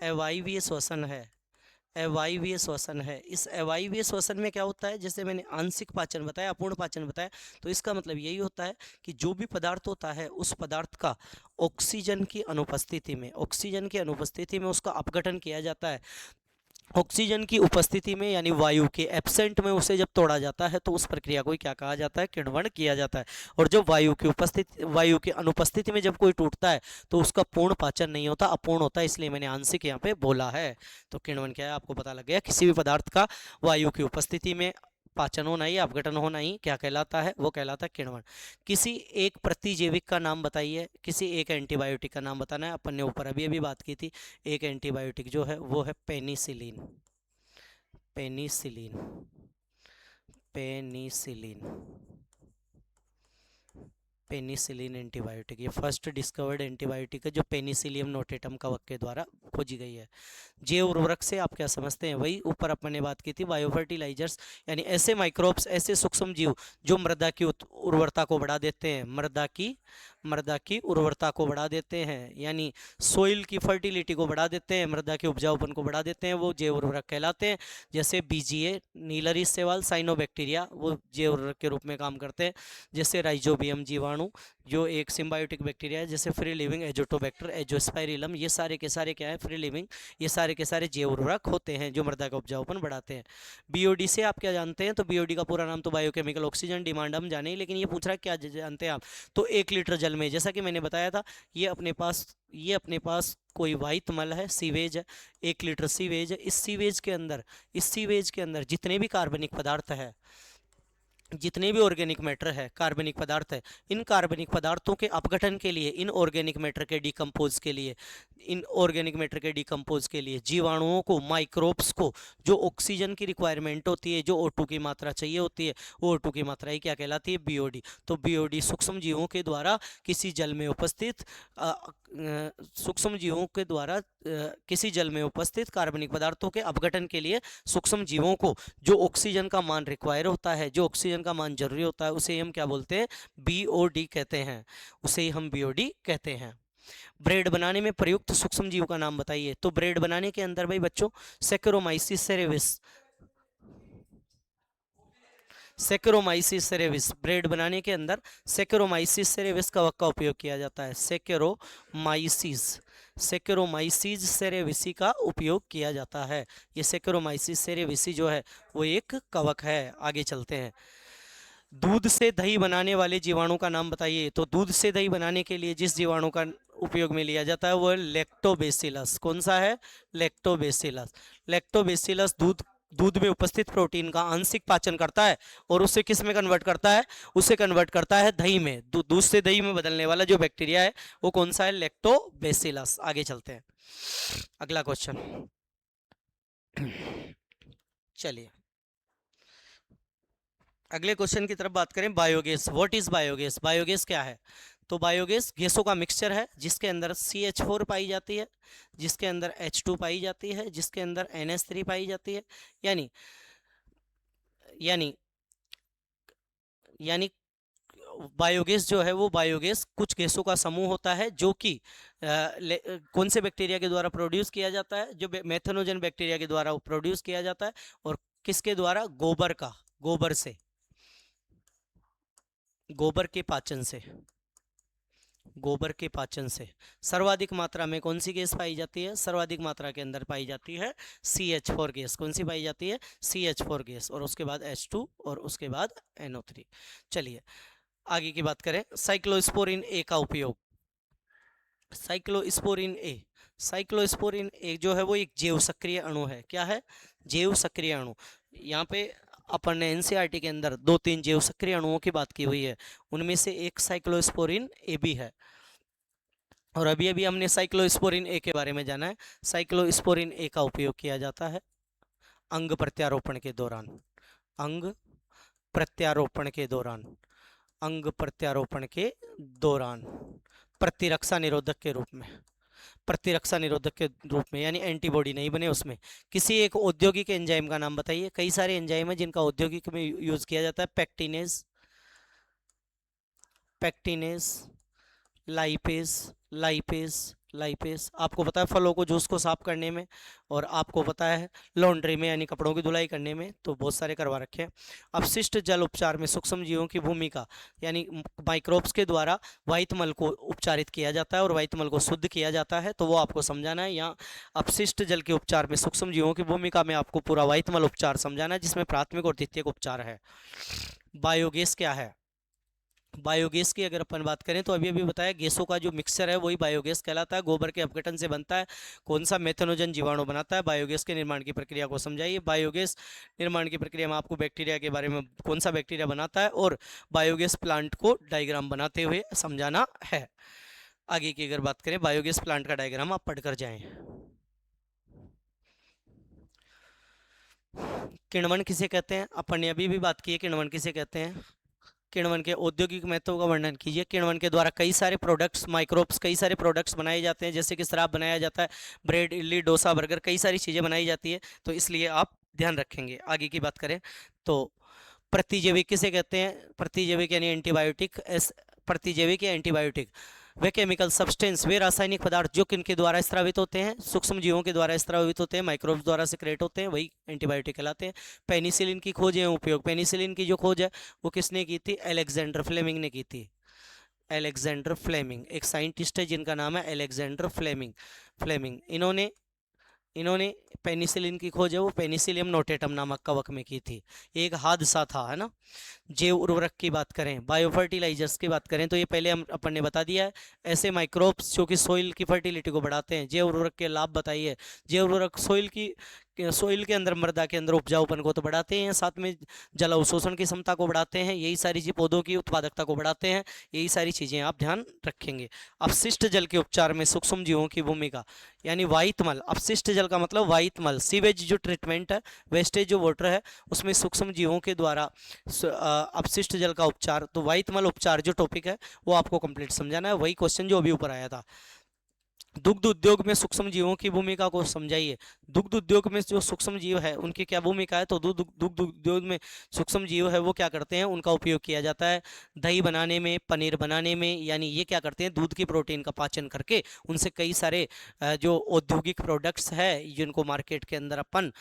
अवायवीय श्वसन है, अवायवीय श्वसन है। इस अवायवीय श्वसन में क्या होता है, जैसे मैंने आंशिक पाचन बताया, अपूर्ण पाचन बताया, तो इसका मतलब यही होता है कि जो भी पदार्थ होता है उस पदार्थ का ऑक्सीजन की अनुपस्थिति में, ऑक्सीजन की अनुपस्थिति में उसका अपघटन किया जाता है। ऑक्सीजन की उपस्थिति में यानी वायु के एब्सेंट में उसे जब तोड़ा जाता है तो उस प्रक्रिया को क्या कहा जाता है, किण्वन किया जाता है। और जब वायु की उपस्थिति, वायु की अनुपस्थिति में जब कोई टूटता है तो उसका पूर्ण पाचन नहीं होता, अपूर्ण होता है, इसलिए मैंने आंशिक यहाँ पे बोला है। तो किण्वन क्या है, आपको पता लग गया, किसी भी पदार्थ का वायु की उपस्थिति में पाचन होना ही, अपघटन होना ही क्या कहलाता है, वो कहलाता है किण्वन। किसी एक प्रतिजैविक का नाम बताइए, किसी एक एंटीबायोटिक का नाम बताना है। अपन ने ऊपर अभी अभी बात की थी, एक एंटीबायोटिक जो है वो है penicillin, penicillin, penicillin, penicillin antibiotic, ये फर्स्ट डिस्कवर्ड एंटीबायोटिक है जो पेनिसिलियम नोटेटम कवक के द्वारा खोजी गई है। जैव उर्वरक से आप क्या समझते हैं, वही ऊपर अपन ने बात की थी, बायोफर्टिलाइजर्स, यानी ऐसे माइक्रोब्स, ऐसे सूक्ष्म जीव जो मृदा की उर्वरता को बढ़ा देते हैं, मृदा की उर्वरता को बढ़ा देते हैं, यानी सोइल की फर्टिलिटी को बढ़ा देते हैं, मृदा के उपजाऊपन को बढ़ा देते हैं, वो जैव उर्वरक कहलाते हैं। जैसे बीजीए, नीलरी सेवाल, साइनोबैक्टीरिया, वो जैव उर्वरक के रूप में काम करते हैं। जैसे राइजोबियम जीवाणु जो एक सिम्बायोटिक बैक्टीरिया है, जैसे फ्री लिविंग एजोटोबैक्टर, एजोस्पाइरिलम, ये सारे के सारे क्या है, फ्री लिविंग, ये सारे के सारे जैव उर्वरक होते हैं जो मृदा का उपजाऊपन बढ़ाते हैं। बीओडी से आप क्या जानते हैं, तो बीओडी का पूरा नाम तो बायोकेमिकल ऑक्सीजन डिमांड हम जाने, लेकिन ये पूछ रहा है क्या जानते हैं आप, तो 1 लीटर जल में, जैसा कि मैंने बताया था, ये अपने पास कोई वाहित मल है, सीवेज है, 1 लीटर सीवेज है। इस सीवेज के अंदर जितने भी कार्बनिक पदार्थ है, जितने भी ऑर्गेनिक मैटर है, कार्बनिक पदार्थ है, इन कार्बनिक पदार्थों के अपघटन के लिए, इन ऑर्गेनिक मैटर के डिकम्पोज के लिए, इन ऑर्गेनिक मैटर के डिकम्पोज के लिए जीवाणुओं को, माइक्रोब्स को जो ऑक्सीजन की रिक्वायरमेंट होती है, जो O2 की मात्रा चाहिए होती है, वो O2 की मात्रा ही क्या कहलाती है, बीओडी। तो बीओडी सूक्ष्म जीवों के द्वारा किसी जल में उपस्थित सूक्ष्म जीवों के द्वारा किसी जल में उपस्थित कार्बनिक पदार्थों के अपघटन के लिए सूक्ष्म जीवों को जो ऑक्सीजन का मान रिक्वायर होता है, जो ऑक्सीजन का मान जरूरी होता है, उसे हम क्या बोलते हैं, बीओडी कहते हैं, उसे ही हम बीओडी कहते हैं। ब्रेड बनाने में प्रयुक्त सूक्ष्म जीव का नाम बताइए। तो ब्रेड बनाने के अंदर भाई बच्चों सेक्रोमाइसिस सेरेविस, सेक्रोमाइसिस सेरेविस, ब्रेड बनाने के अंदर सेक्रोमाइसिस सेरेविस कवक का उपयोग किया जाता है। सेक्रोमाइसिस सेरेविसी का उपयोग किया जाता है। ये सेक्रोमाइसिस सेरेविसी जो है वो एक कवक है। आगे चलते हैं, दूध से दही बनाने वाले जीवाणु का नाम बताइए। तो दूध से दही बनाने के लिए जिस जीवाणु का उपयोग में लिया जाता है वो है लैक्टोबैसिलस। कौन सा है, लैक्टोबैसिलस। लैक्टोबैसिलस दूध में उपस्थित प्रोटीन का आंशिक पाचन करता है और उसे किस में कन्वर्ट करता है, उसे कन्वर्ट करता है दही में। दूध से दही में बदलने वाला जो बैक्टीरिया है वो कौन सा है, लैक्टोबैसिलस। आगे चलते हैं, अगला क्वेश्चन। चलिए, अगले क्वेश्चन की तरफ बात करें, biogas. What is biogas? Biogas क्या है? तो बायोगैस गैसों का मिक्सचर है जिसके अंदर CH4 पाई जाती है, जिसके अंदर H2 पाई जाती है, जिसके अंदर NH3 पाई जाती है। यानी यानी यानी बायोगैस जो है वो बायोगैस कुछ गैसों का समूह होता है जो कि कौन से बैक्टीरिया के द्वारा प्रोड्यूस किया जाता है? जो मेथनोजन बैक्टीरिया के द्वारा प्रोड्यूस किया जाता है। और किसके द्वारा? गोबर का, गोबर से, गोबर के पाचन से, गोबर के पाचन से। सर्वाधिक मात्रा में कौन सी गैस पाई जाती है? सर्वाधिक मात्रा के अंदर पाई जाती है CH4 गैस। कौन सी पाई जाती है? CH4 gas. और उसके बाद H2 और उसके बाद NO3। चलिए आगे की बात करें, साइक्लोस्पोरिन ए का उपयोग। साइक्लोस्पोरिन ए, साइक्लोस्पोरिन ए जो है वो एक जैव सक्रिय अणु है। क्या है? जैव सक्रिय अणु। यहाँ पे अपन ने NCERT के अंदर 2-3 जैव सक्रिय अणुओं की बात की हुई है, उनमें से एक साइक्लोस्पोरिन ए भी है। और अभी अभी हमने साइक्लोस्पोरिन ए के बारे में जाना है। साइक्लोस्पोरिन ए का उपयोग किया जाता है अंग प्रत्यारोपण के दौरान, अंग प्रत्यारोपण के दौरान, अंग प्रत्यारोपण के दौरान प्रतिरक्षा निरोधक के रूप में, प्रतिरक्षा निरोधक के रूप में, यानी एंटीबॉडी नहीं बने उसमें। किसी एक औद्योगिक एंजाइम का नाम बताइए। कई सारे एंजाइम है जिनका औद्योगिक में यूज किया जाता है। Pectinase, pectinase, lipase, lipase, lipase. आपको पता है फलों को, जूस को साफ करने में, और आपको पता है लॉन्ड्री में यानी कपड़ों की धुलाई करने में, तो बहुत सारे करवा रखे हैं। अपशिष्ट जल उपचार में सूक्ष्म जीवों की भूमिका, यानी माइक्रोब्स के द्वारा वाहित मल को उपचारित किया जाता है और वाहित मल को शुद्ध किया जाता है, तो वो आपको समझाना है। यहाँ अपशिष्ट जल के उपचार में सूक्ष्म जीवों की भूमिका में आपको पूरा वाहित मल उपचार समझाना है, जिसमें प्राथमिक और द्वितीयक उपचार है। बायोगैस क्या है? बायोगैस की अगर अपन बात करें तो अभी अभी बताया गैसों का जो मिक्सचर है वही बायोगैस कहलाता है। गोबर के अपघटन से बनता है। कौन सा? मेथनोजन जीवाणु बनाता है। बायोगैस के निर्माण की प्रक्रिया को समझाइए। बायोगैस निर्माण की प्रक्रिया में आपको बैक्टीरिया के बारे में, कौन सा बैक्टीरिया बनाता है, और बायोगैस प्लांट को डायग्राम बनाते हुए समझाना है। आगे की अगर बात करें, बायोगैस प्लांट का डायग्राम आप पढ़कर जाएं। किण्वन किसे कहते हैं? अपन ने अभी भी बात की है, किण्वन किसे कहते हैं। किण्वन के औद्योगिक महत्व का वर्णन कीजिए। किण्वन के द्वारा कई सारे प्रोडक्ट्स, माइक्रोब्स, कई सारे प्रोडक्ट्स बनाए जाते हैं, जैसे कि शराब बनाया जाता है, ब्रेड, इडली, डोसा, बर्गर, कई सारी चीज़ें बनाई जाती है, तो इसलिए आप ध्यान रखेंगे। आगे की बात करें तो प्रतिजैविक किसे कहते हैं? प्रतिजैविक यानी एंटीबायोटिक। प्रतिजैविक या एंटीबायोटिक वे केमिकल सब्सटेंस, वे रासायनिक पदार्थ जो किनके द्वारा स्रावित होते हैं? सूक्ष्म जीवों के द्वारा स्रावित होते हैं, माइक्रोब्स द्वारा सिक्रेट होते हैं, वही एंटीबायोटिक कहलाते हैं। पेनिसिलिन की खोज एवं उपयोग। पेनिसिलिन की जो खोज है वो किसने की थी? अलेक्जेंडर फ्लेमिंग ने की थी। अलेक्जेंडर फ्लेमिंग एक साइंटिस्ट है जिनका नाम है अलेक्जेंडर फ्लेमिंग। फ्लेमिंग इन्होंने इन्होंने पेनिसिलिन की खोज है वो पेनिसिलियम नोटेटम नामक कवक में की थी। एक हादसा था, है ना। जैव उर्वरक की बात करें, बायो फर्टिलाइजर्स की बात करें, तो ये पहले हम अपन ने बता दिया है। ऐसे माइक्रोब्स जो कि सोइल की फर्टिलिटी को बढ़ाते हैं। जैव उर्वरक के लाभ बताइए। जैव उर्वरक सोइल के अंदर, मृदा के अंदर उपजाऊपन को तो बढ़ाते हैं, साथ में जल अवशोषण की क्षमता को बढ़ाते हैं, यही सारी चीज पौधों की उत्पादकता को बढ़ाते हैं। यही सारी चीजें आप ध्यान रखेंगे। अपशिष्ट जल के उपचार में सूक्ष्म जीवों की भूमिका, यानी वाहित मल। अपशिष्ट जल का मतलब वाहित मल। सीवेज जो ट्रीटमेंट है, वेस्टेज जो वाटर है, उसमें सूक्ष्म जीवों के द्वारा अपशिष्ट जल का उपचार, तो वाहित मल उपचार जो टॉपिक है वो आपको कंप्लीट समझाना है। वही क्वेश्चन जो अभी ऊपर आया था। दुग्ध उद्योग में सूक्ष्म जीवों की भूमिका को समझाइए। दुग्ध उद्योग में जो सूक्ष्म जीव है उनकी क्या भूमिका है? तो दुग्ध उद्योग में सूक्ष्म जीव है वो क्या करते हैं? उनका उपयोग किया जाता है दही बनाने में, पनीर बनाने में, यानी ये क्या करते हैं? दूध की प्रोटीन का पाचन करके उनसे कई सारे जो औद्योगिक प्रोडक्ट्स है जिनको मार्केट के अंदर अपन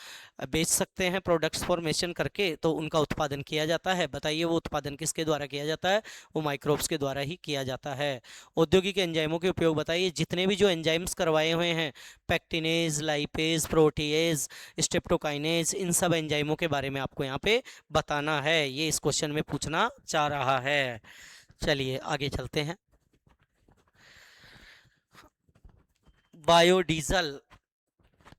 बेच सकते हैं, प्रोडक्ट्स फॉर्मेशन करके, तो उनका उत्पादन किया जाता है। बताइए वो उत्पादन किसके द्वारा किया जाता है? वो माइक्रोब्स के द्वारा ही किया जाता है। औद्योगिक एंजाइमों के उपयोग बताइए। जितने भी जो एंजाइम्स करवाए हुए हैं, पैक्टिनेज, लाइपेज, प्रोटीएज, स्ट्रेप्टोकाइनेज, इन सब एंजाइमों के बारे में आपको यहाँ पे बताना है। ये इस क्वेश्चन में पूछना चाह रहा है। चलिए आगे चलते हैं। बायोडीजल,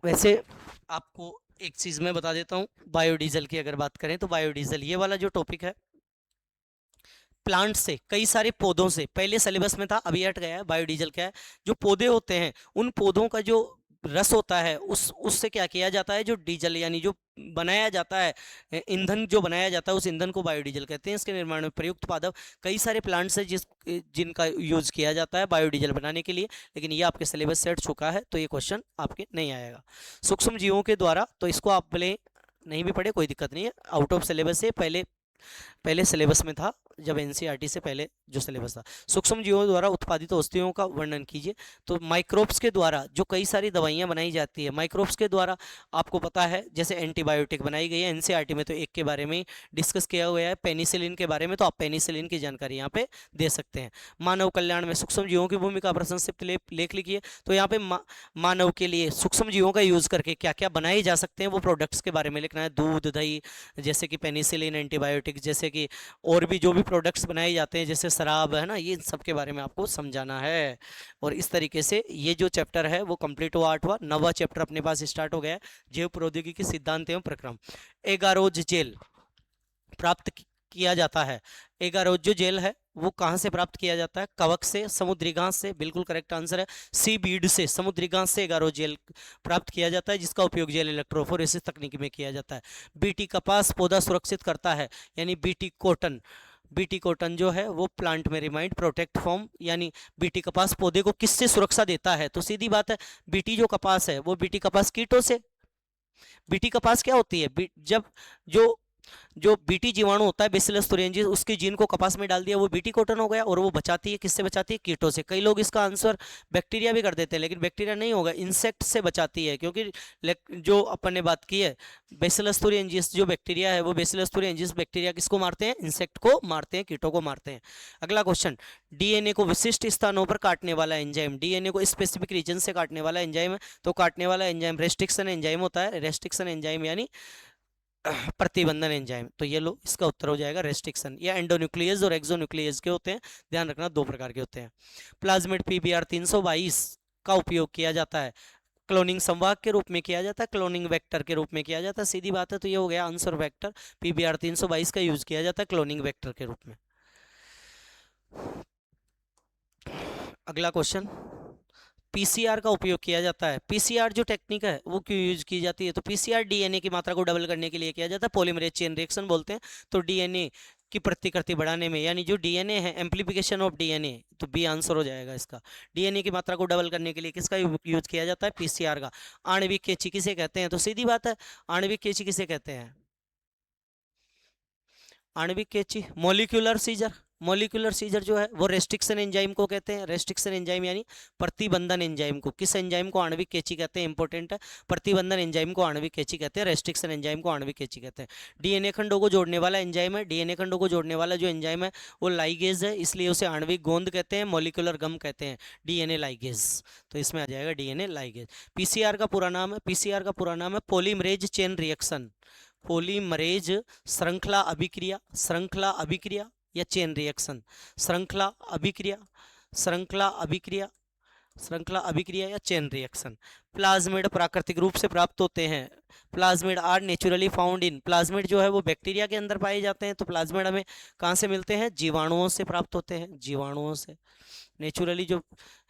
वैसे आपको एक चीज़ मैं बता देता हूँ। बायोडीजल की अगर बात करें तो बायोडीजल ये वाला जो टॉपिक है, प्लांट से, कई सारे पौधों से, पहले सिलेबस में था अभी हट गया है। बायोडीजल क्या है? जो पौधे होते हैं उन पौधों का जो रस होता है उससे क्या किया जाता है, जो डीजल यानी जो बनाया जाता है, ईंधन जो बनाया जाता है उस ईंधन को बायोडीजल कहते हैं। इसके निर्माण में प्रयुक्त पादप कई सारे प्लांट्स हैं जिनका यूज किया जाता है बायोडीजल बनाने के लिए, लेकिन ये आपके सिलेबस से हट चुका है तो ये क्वेश्चन आपके नहीं आएगा। सूक्ष्म जीवों के द्वारा, तो इसको आप भले नहीं भी पढ़े कोई दिक्कत नहीं है, आउट ऑफ सिलेबस से पहले पहले सिलेबस में था, जब एनसीईआरटी से पहले जो सिलेबस था। सूक्ष्म जीवों द्वारा उत्पादित औषधियों का वर्णन कीजिए। तो माइक्रोब्स के द्वारा जो कई सारी दवाइयां बनाई जाती है, माइक्रोब्स के द्वारा आपको पता है जैसे एंटीबायोटिक बनाई गई है, एनसीईआरटी में तो एक के बारे में डिस्कस किया हुआ है, पेनिसिलिन के बारे में, तो आप पेनिसिलिन की जानकारी यहाँ पे दे सकते हैं। मानव कल्याण में सूक्ष्म जीवों की भूमिका पर संक्षिप्त लेख लिखिए। तो यहाँ पे मानव के लिए सूक्ष्म जीवों का यूज करके क्या क्या बनाए जा सकते हैं वो प्रोडक्ट्स के बारे में लिखना है। दूध, दही, जैसे कि पेनिसिलिन, एंटीबायोटिक, जैसे कि और भी जो भी प्रोडक्ट्स बनाए जाते हैं जैसे शराब है ना, ये सब के बारे में आपको समझाना है। और इस तरीके से ये जो चैप्टर है वो कंप्लीट हुआ, 8वां। 9वां चैप्टर अपने पास स्टार्ट हो गया है, जैव प्रौद्योगिकी सिद्धांत एवं प्रक्रम। एगारोज जेल प्राप्त किया जाता है। एगारोज जो जेल है वो कहाँ से प्राप्त किया जाता है? कवक से, समुद्री घास से, बिल्कुल करेक्ट आंसर है। सी बीड से, समुद्री घास से एगारोज जेल प्राप्त किया जाता है, जिसका उपयोग जेल इलेक्ट्रोफोरेसिस तकनीक में किया जाता है। बीटी कपास पौधा सुरक्षित करता है, यानी बीटी कॉटन। बीटी कॉटन जो है वो प्लांट में रिमाइंड प्रोटेक्ट फ्रॉम, यानी बीटी कपास पौधे को किससे सुरक्षा देता है? तो सीधी बात है, बीटी जो कपास है वो बीटी कपास कीटों से। बीटी कपास क्या होती है? जब जो जो बीटी जीवाणु होता है बेसिलस तुरेंजिस, उसके जीन को कपास में डाल दिया, वो बीटी कॉटन हो गया। और वो बचाती है, किससे बचाती है? कीटों से। कई लोग इसका आंसर बैक्टीरिया भी कर देते हैं, लेकिन बैक्टीरिया नहीं होगा, इंसेक्ट से बचाती है। क्योंकि जो अपन ने बात की है, बेसिलस तुरेंजिस जो बैक्टीरिया है वो बेसिलस तुरेंजिस बैक्टीरिया किसको मारते हैं? इंसेक्ट को मारते हैं, कीटों को मारते हैं। अगला क्वेश्चन, डीएनए को विशिष्ट स्थानों पर काटने वाला एंजाइम। डीएनए को स्पेसिफिक रीजन से काटने वाला एंजाइम है, तो काटने वाला एंजाइम रेस्ट्रिक्शन एंजाइम होता है। रेस्ट्रिक्शन एंजाइम यानी प्रतिबंधन एंजाइम। तो ये लो, इसका उत्तर हो जाएगा रेस्ट्रिक्शन। या एंडोन्यूक्लियस और एक्सोन्यूक्लियस के होते हैं, ध्यान रखना, दो प्रकार के होते हैं। प्लाज्मिड पीबीआर 322 का उपयोग किया जाता है, क्लोनिंग संवाहक के रूप में किया जाता है, क्लोनिंग वेक्टर के रूप में किया जाता है। सीधी बात है, तो ये हो गया आंसर वेक्टर। पीबीआर 322 का यूज किया जाता है क्लोनिंग वेक्टर के रूप में। अगला क्वेश्चन, पीसीआर का उपयोग किया जाता है। पीसीआर जो टेक्निक है वो क्यों यूज की जाती है? तो पीसीआर डीएनए की मात्रा को डबल करने के लिए किया जाता है, पॉलीमरेज चेन रिएक्शन बोलते हैं। तो डीएनए की प्रतिकृति बढ़ाने में, यानी जो डीएनए है, एम्प्लीफिकेशन ऑफ डीएनए, तो बी आंसर हो जाएगा इसका। डीएनए की मात्रा को डबल करने के लिए किसका यूज किया जाता है? पीसीआर का। आणविक कैंची किसे कहते हैं? तो सीधी बात है, आणविक कैंची किसे कहते हैं? आणविक कैंची, मॉलिक्यूलर सीजर। मॉलिक्यूलर सीजर जो है वो रेस्ट्रिक्शन एंजाइम को कहते हैं। रेस्ट्रिक्शन एंजाइम यानी प्रतिबंधन एंजाइम को। किस एंजाइम को आणविक कैंची कहते हैं? इंपॉर्टेंट है, प्रतिबंधन एंजाइम को आणविक कैंची कहते हैं, रेस्ट्रिक्शन एंजाइम को आणविक कैंची कहते हैं। डीएनए खंडों को जोड़ने वाला एंजाइम है। डीएनए खंडों को जोड़ने वाला जो एंजाइम है वो लाइगेज है, इसलिए उसे आणविक गोंद कहते हैं, मॉलिक्यूलर गम कहते हैं, डीएनए लाइगेज। तो इसमें आ जाएगा डीएनए लाइगेज। पीसीआर का पूरा नाम है, पीसीआर का पूरा नाम है पॉलीमरेज चेन रिएक्शन। पॉलीमरेज श्रृंखला अभिक्रिया, श्रृंखला अभिक्रिया या चेन रिएक्शन। श्रृंखला अभिक्रिया, श्रृंखला अभिक्रिया, श्रृंखला अभिक्रिया या चेन रिएक्शन। प्लाज्मिड प्राकृतिक रूप से प्राप्त होते हैं। Plasmid are naturally found in. Plasmid जो है वो बैक्टीरिया के अंदर पाए जाते हैं, तो प्लाज्मिड हमें कहाँ से मिलते हैं? जीवाणुओं से प्राप्त होते हैं, जीवाणुओं से। नेचुरली जो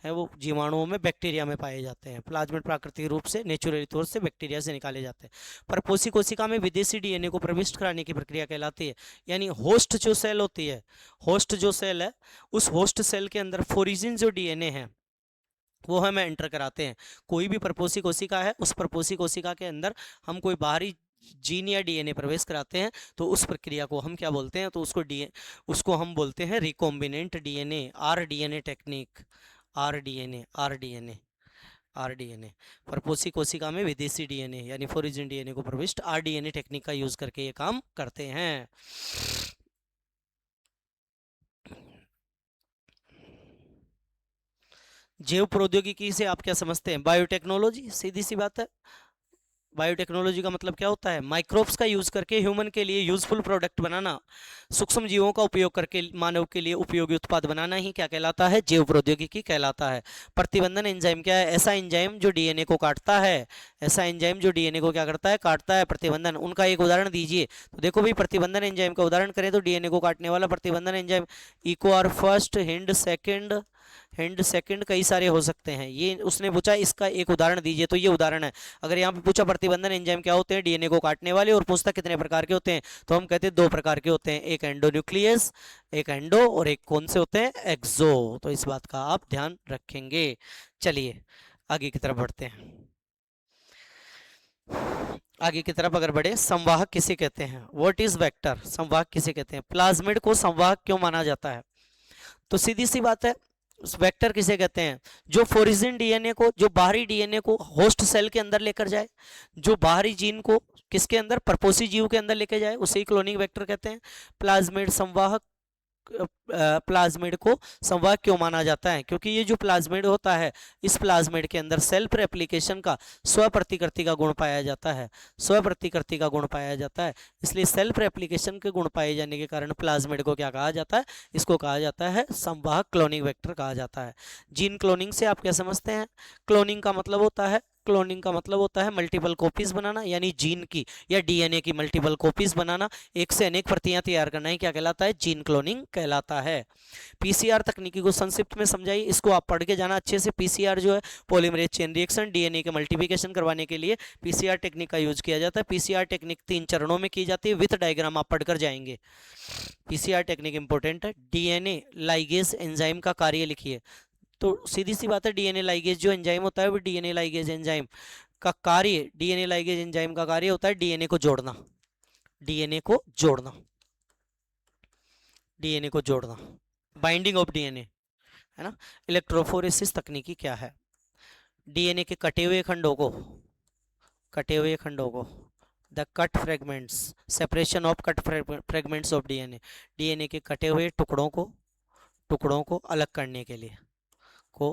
है वो जीवाणुओं में, बैक्टीरिया में पाए जाते हैं। प्लाज्मिड प्राकृतिक रूप से नेचुरली तौर से बैक्टीरिया से निकाले जाते हैं। परपोषी कोशिका में विदेशी डीएनए को प्रविष्ट कराने की प्रक्रिया कहलाती है। यानी होस्ट जो सेल होती है, होस्ट जो सेल है, उस होस्ट सेल के अंदर फोरिजिन जो डीएनए है वो हमें एंटर कराते हैं। कोई भी परपोषी कोशिका है, उस परपोषी कोशिका के अंदर हम कोई बाहरी जीन या डीएनए प्रवेश कराते हैं, तो उस प्रक्रिया को हम क्या बोलते हैं? तो उसको हम बोलते हैं recombinant DNA, rDNA technique. RDNA, rDNA, rDNA. परपोषी कोशिका में विदेशी डीएनए यानी फोरिजिन डीएनए को प्रविष्ट आरडीएनए टेक्निक का यूज करके ये काम करते हैं। जैव प्रौद्योगिकी से आप क्या समझते हैं? बायोटेक्नोलॉजी, सीधी सी बात है। बायोटेक्नोलॉजी का मतलब क्या होता है? माइक्रोब्स का यूज करके ह्यूमन के लिए यूजफुल प्रोडक्ट बनाना, सूक्ष्म जीवों का उपयोग करके मानव के लिए उपयोगी उत्पाद बनाना ही क्या कहलाता है? जैव प्रौद्योगिकी कहलाता है। प्रतिबंधन एंजाइम क्या है? ऐसा एंजाइम जो डीएनए को काटता है, ऐसा एंजाइम जो डीएनए को क्या करता है? काटता है। प्रतिबंधन, उनका एक उदाहरण दीजिए। तो देखो भाई, प्रतिबंधन एंजाइम का उदाहरण करें तो डीएनए को काटने वाला प्रतिबंधन enzyme, Eco R first, Hind second, Hind second कई सारे हो सकते हैं। ये उसने पूछा इसका एक उदाहरण दीजिए, तो ये उदाहरण है। अगर यहाँ पे पूछा प्रतिबंधन एंजाइम क्या होते हैं, डीएनए को काटने वाले, और पूछता कितने प्रकार के होते हैं, तो हम कहते हैं दो प्रकार के होते हैं, एक एंडोन्यूक्लियस, एक एंडो, और एक कौन से होते हैं, एक्सो। तो इस बात का आप ध्यान रखेंगे। चलिए आगे की तरफ बढ़ते हैं। आगे की तरफ अगर बढ़े, संवाहक किसे कहते हैं, व्हाट इज वेक्टर, संवाहक किसे कहते हैं, प्लाज्मिड को संवाहक क्यों माना जाता है, तो सीधी सी बात है, वेक्टर किसे कहते हैं, जो फोरिजिन डीएनए को, जो बाहरी डीएनए को होस्ट सेल के अंदर लेकर जाए, जो बाहरी जीन को किसके अंदर, परपोषी जीव के अंदर लेकर जाए, उसे ही क्लोनिंग वेक्टर कहते हैं। प्लाज्मिड संवाहक, प्लाज्मिड को संवाहक क्यों माना जाता है, क्योंकि ये जो प्लाज्मिड होता है, इस प्लाज्मिड के अंदर सेल्फ रेप्लिकेशन का, स्व प्रतिकृति का गुण पाया जाता है, स्व प्रतिकृति का गुण पाया जाता है। इसलिए सेल्फ रेप्लिकेशन के गुण पाए जाने के कारण प्लाज्मिड को क्या कहा जाता है, इसको कहा जाता है संवाहक क्लोनिंग वेक्टर कहा जाता है। जीन क्लोनिंग से आप क्या समझते हैं, क्लोनिंग का मतलब होता है, क्लोनिंग का मतलब होता है मल्टीपल कॉपीज बनाना, यानी जीन की या डीएनए की मल्टीपल कॉपीज बनाना, एक से अनेक प्रतियां तैयार करना ही क्या कहलाता है, जीन क्लोनिंग कहलाता है। पीसीआर तकनीकी को संक्षिप्त में समझाइए, इसको आप पढ़ के जाना अच्छे से। पीसीआर जो है पॉलीमरेज चेन रिएक्शन, डीएनए के मल्टीप्लिकेशन करवाने के लिए पीसीआर टेक्निक का यूज किया जाता है। पीसीआर टेक्निक 3 चरणों में की जाती है, विथ डायग्राम आप पढ़कर जाएंगे। पीसीआर टेक्निक इंपॉर्टेंट है। डीएनए लाइगेज एंजाइम का कार्य लिखिए, तो सीधी सी बात है, डीएनए लाइगेज जो एंजाइम होता है, वो डीएनए लाइगेज एंजाइम का कार्य, डीएनए लाइगेज एंजाइम का कार्य होता है डीएनए को जोड़ना, डीएनए को जोड़ना, डीएनए को जोड़ना, बाइंडिंग ऑफ डीएनए, है ना। इलेक्ट्रोफोरेसिस तकनीकी क्या है, डीएनए के कटे हुए खंडों को, कटे हुए खंडों को, the cut fragments, separation of cut fragments of DNA, DNA के कटे हुए टुकड़ों को अलग करने के लिए, को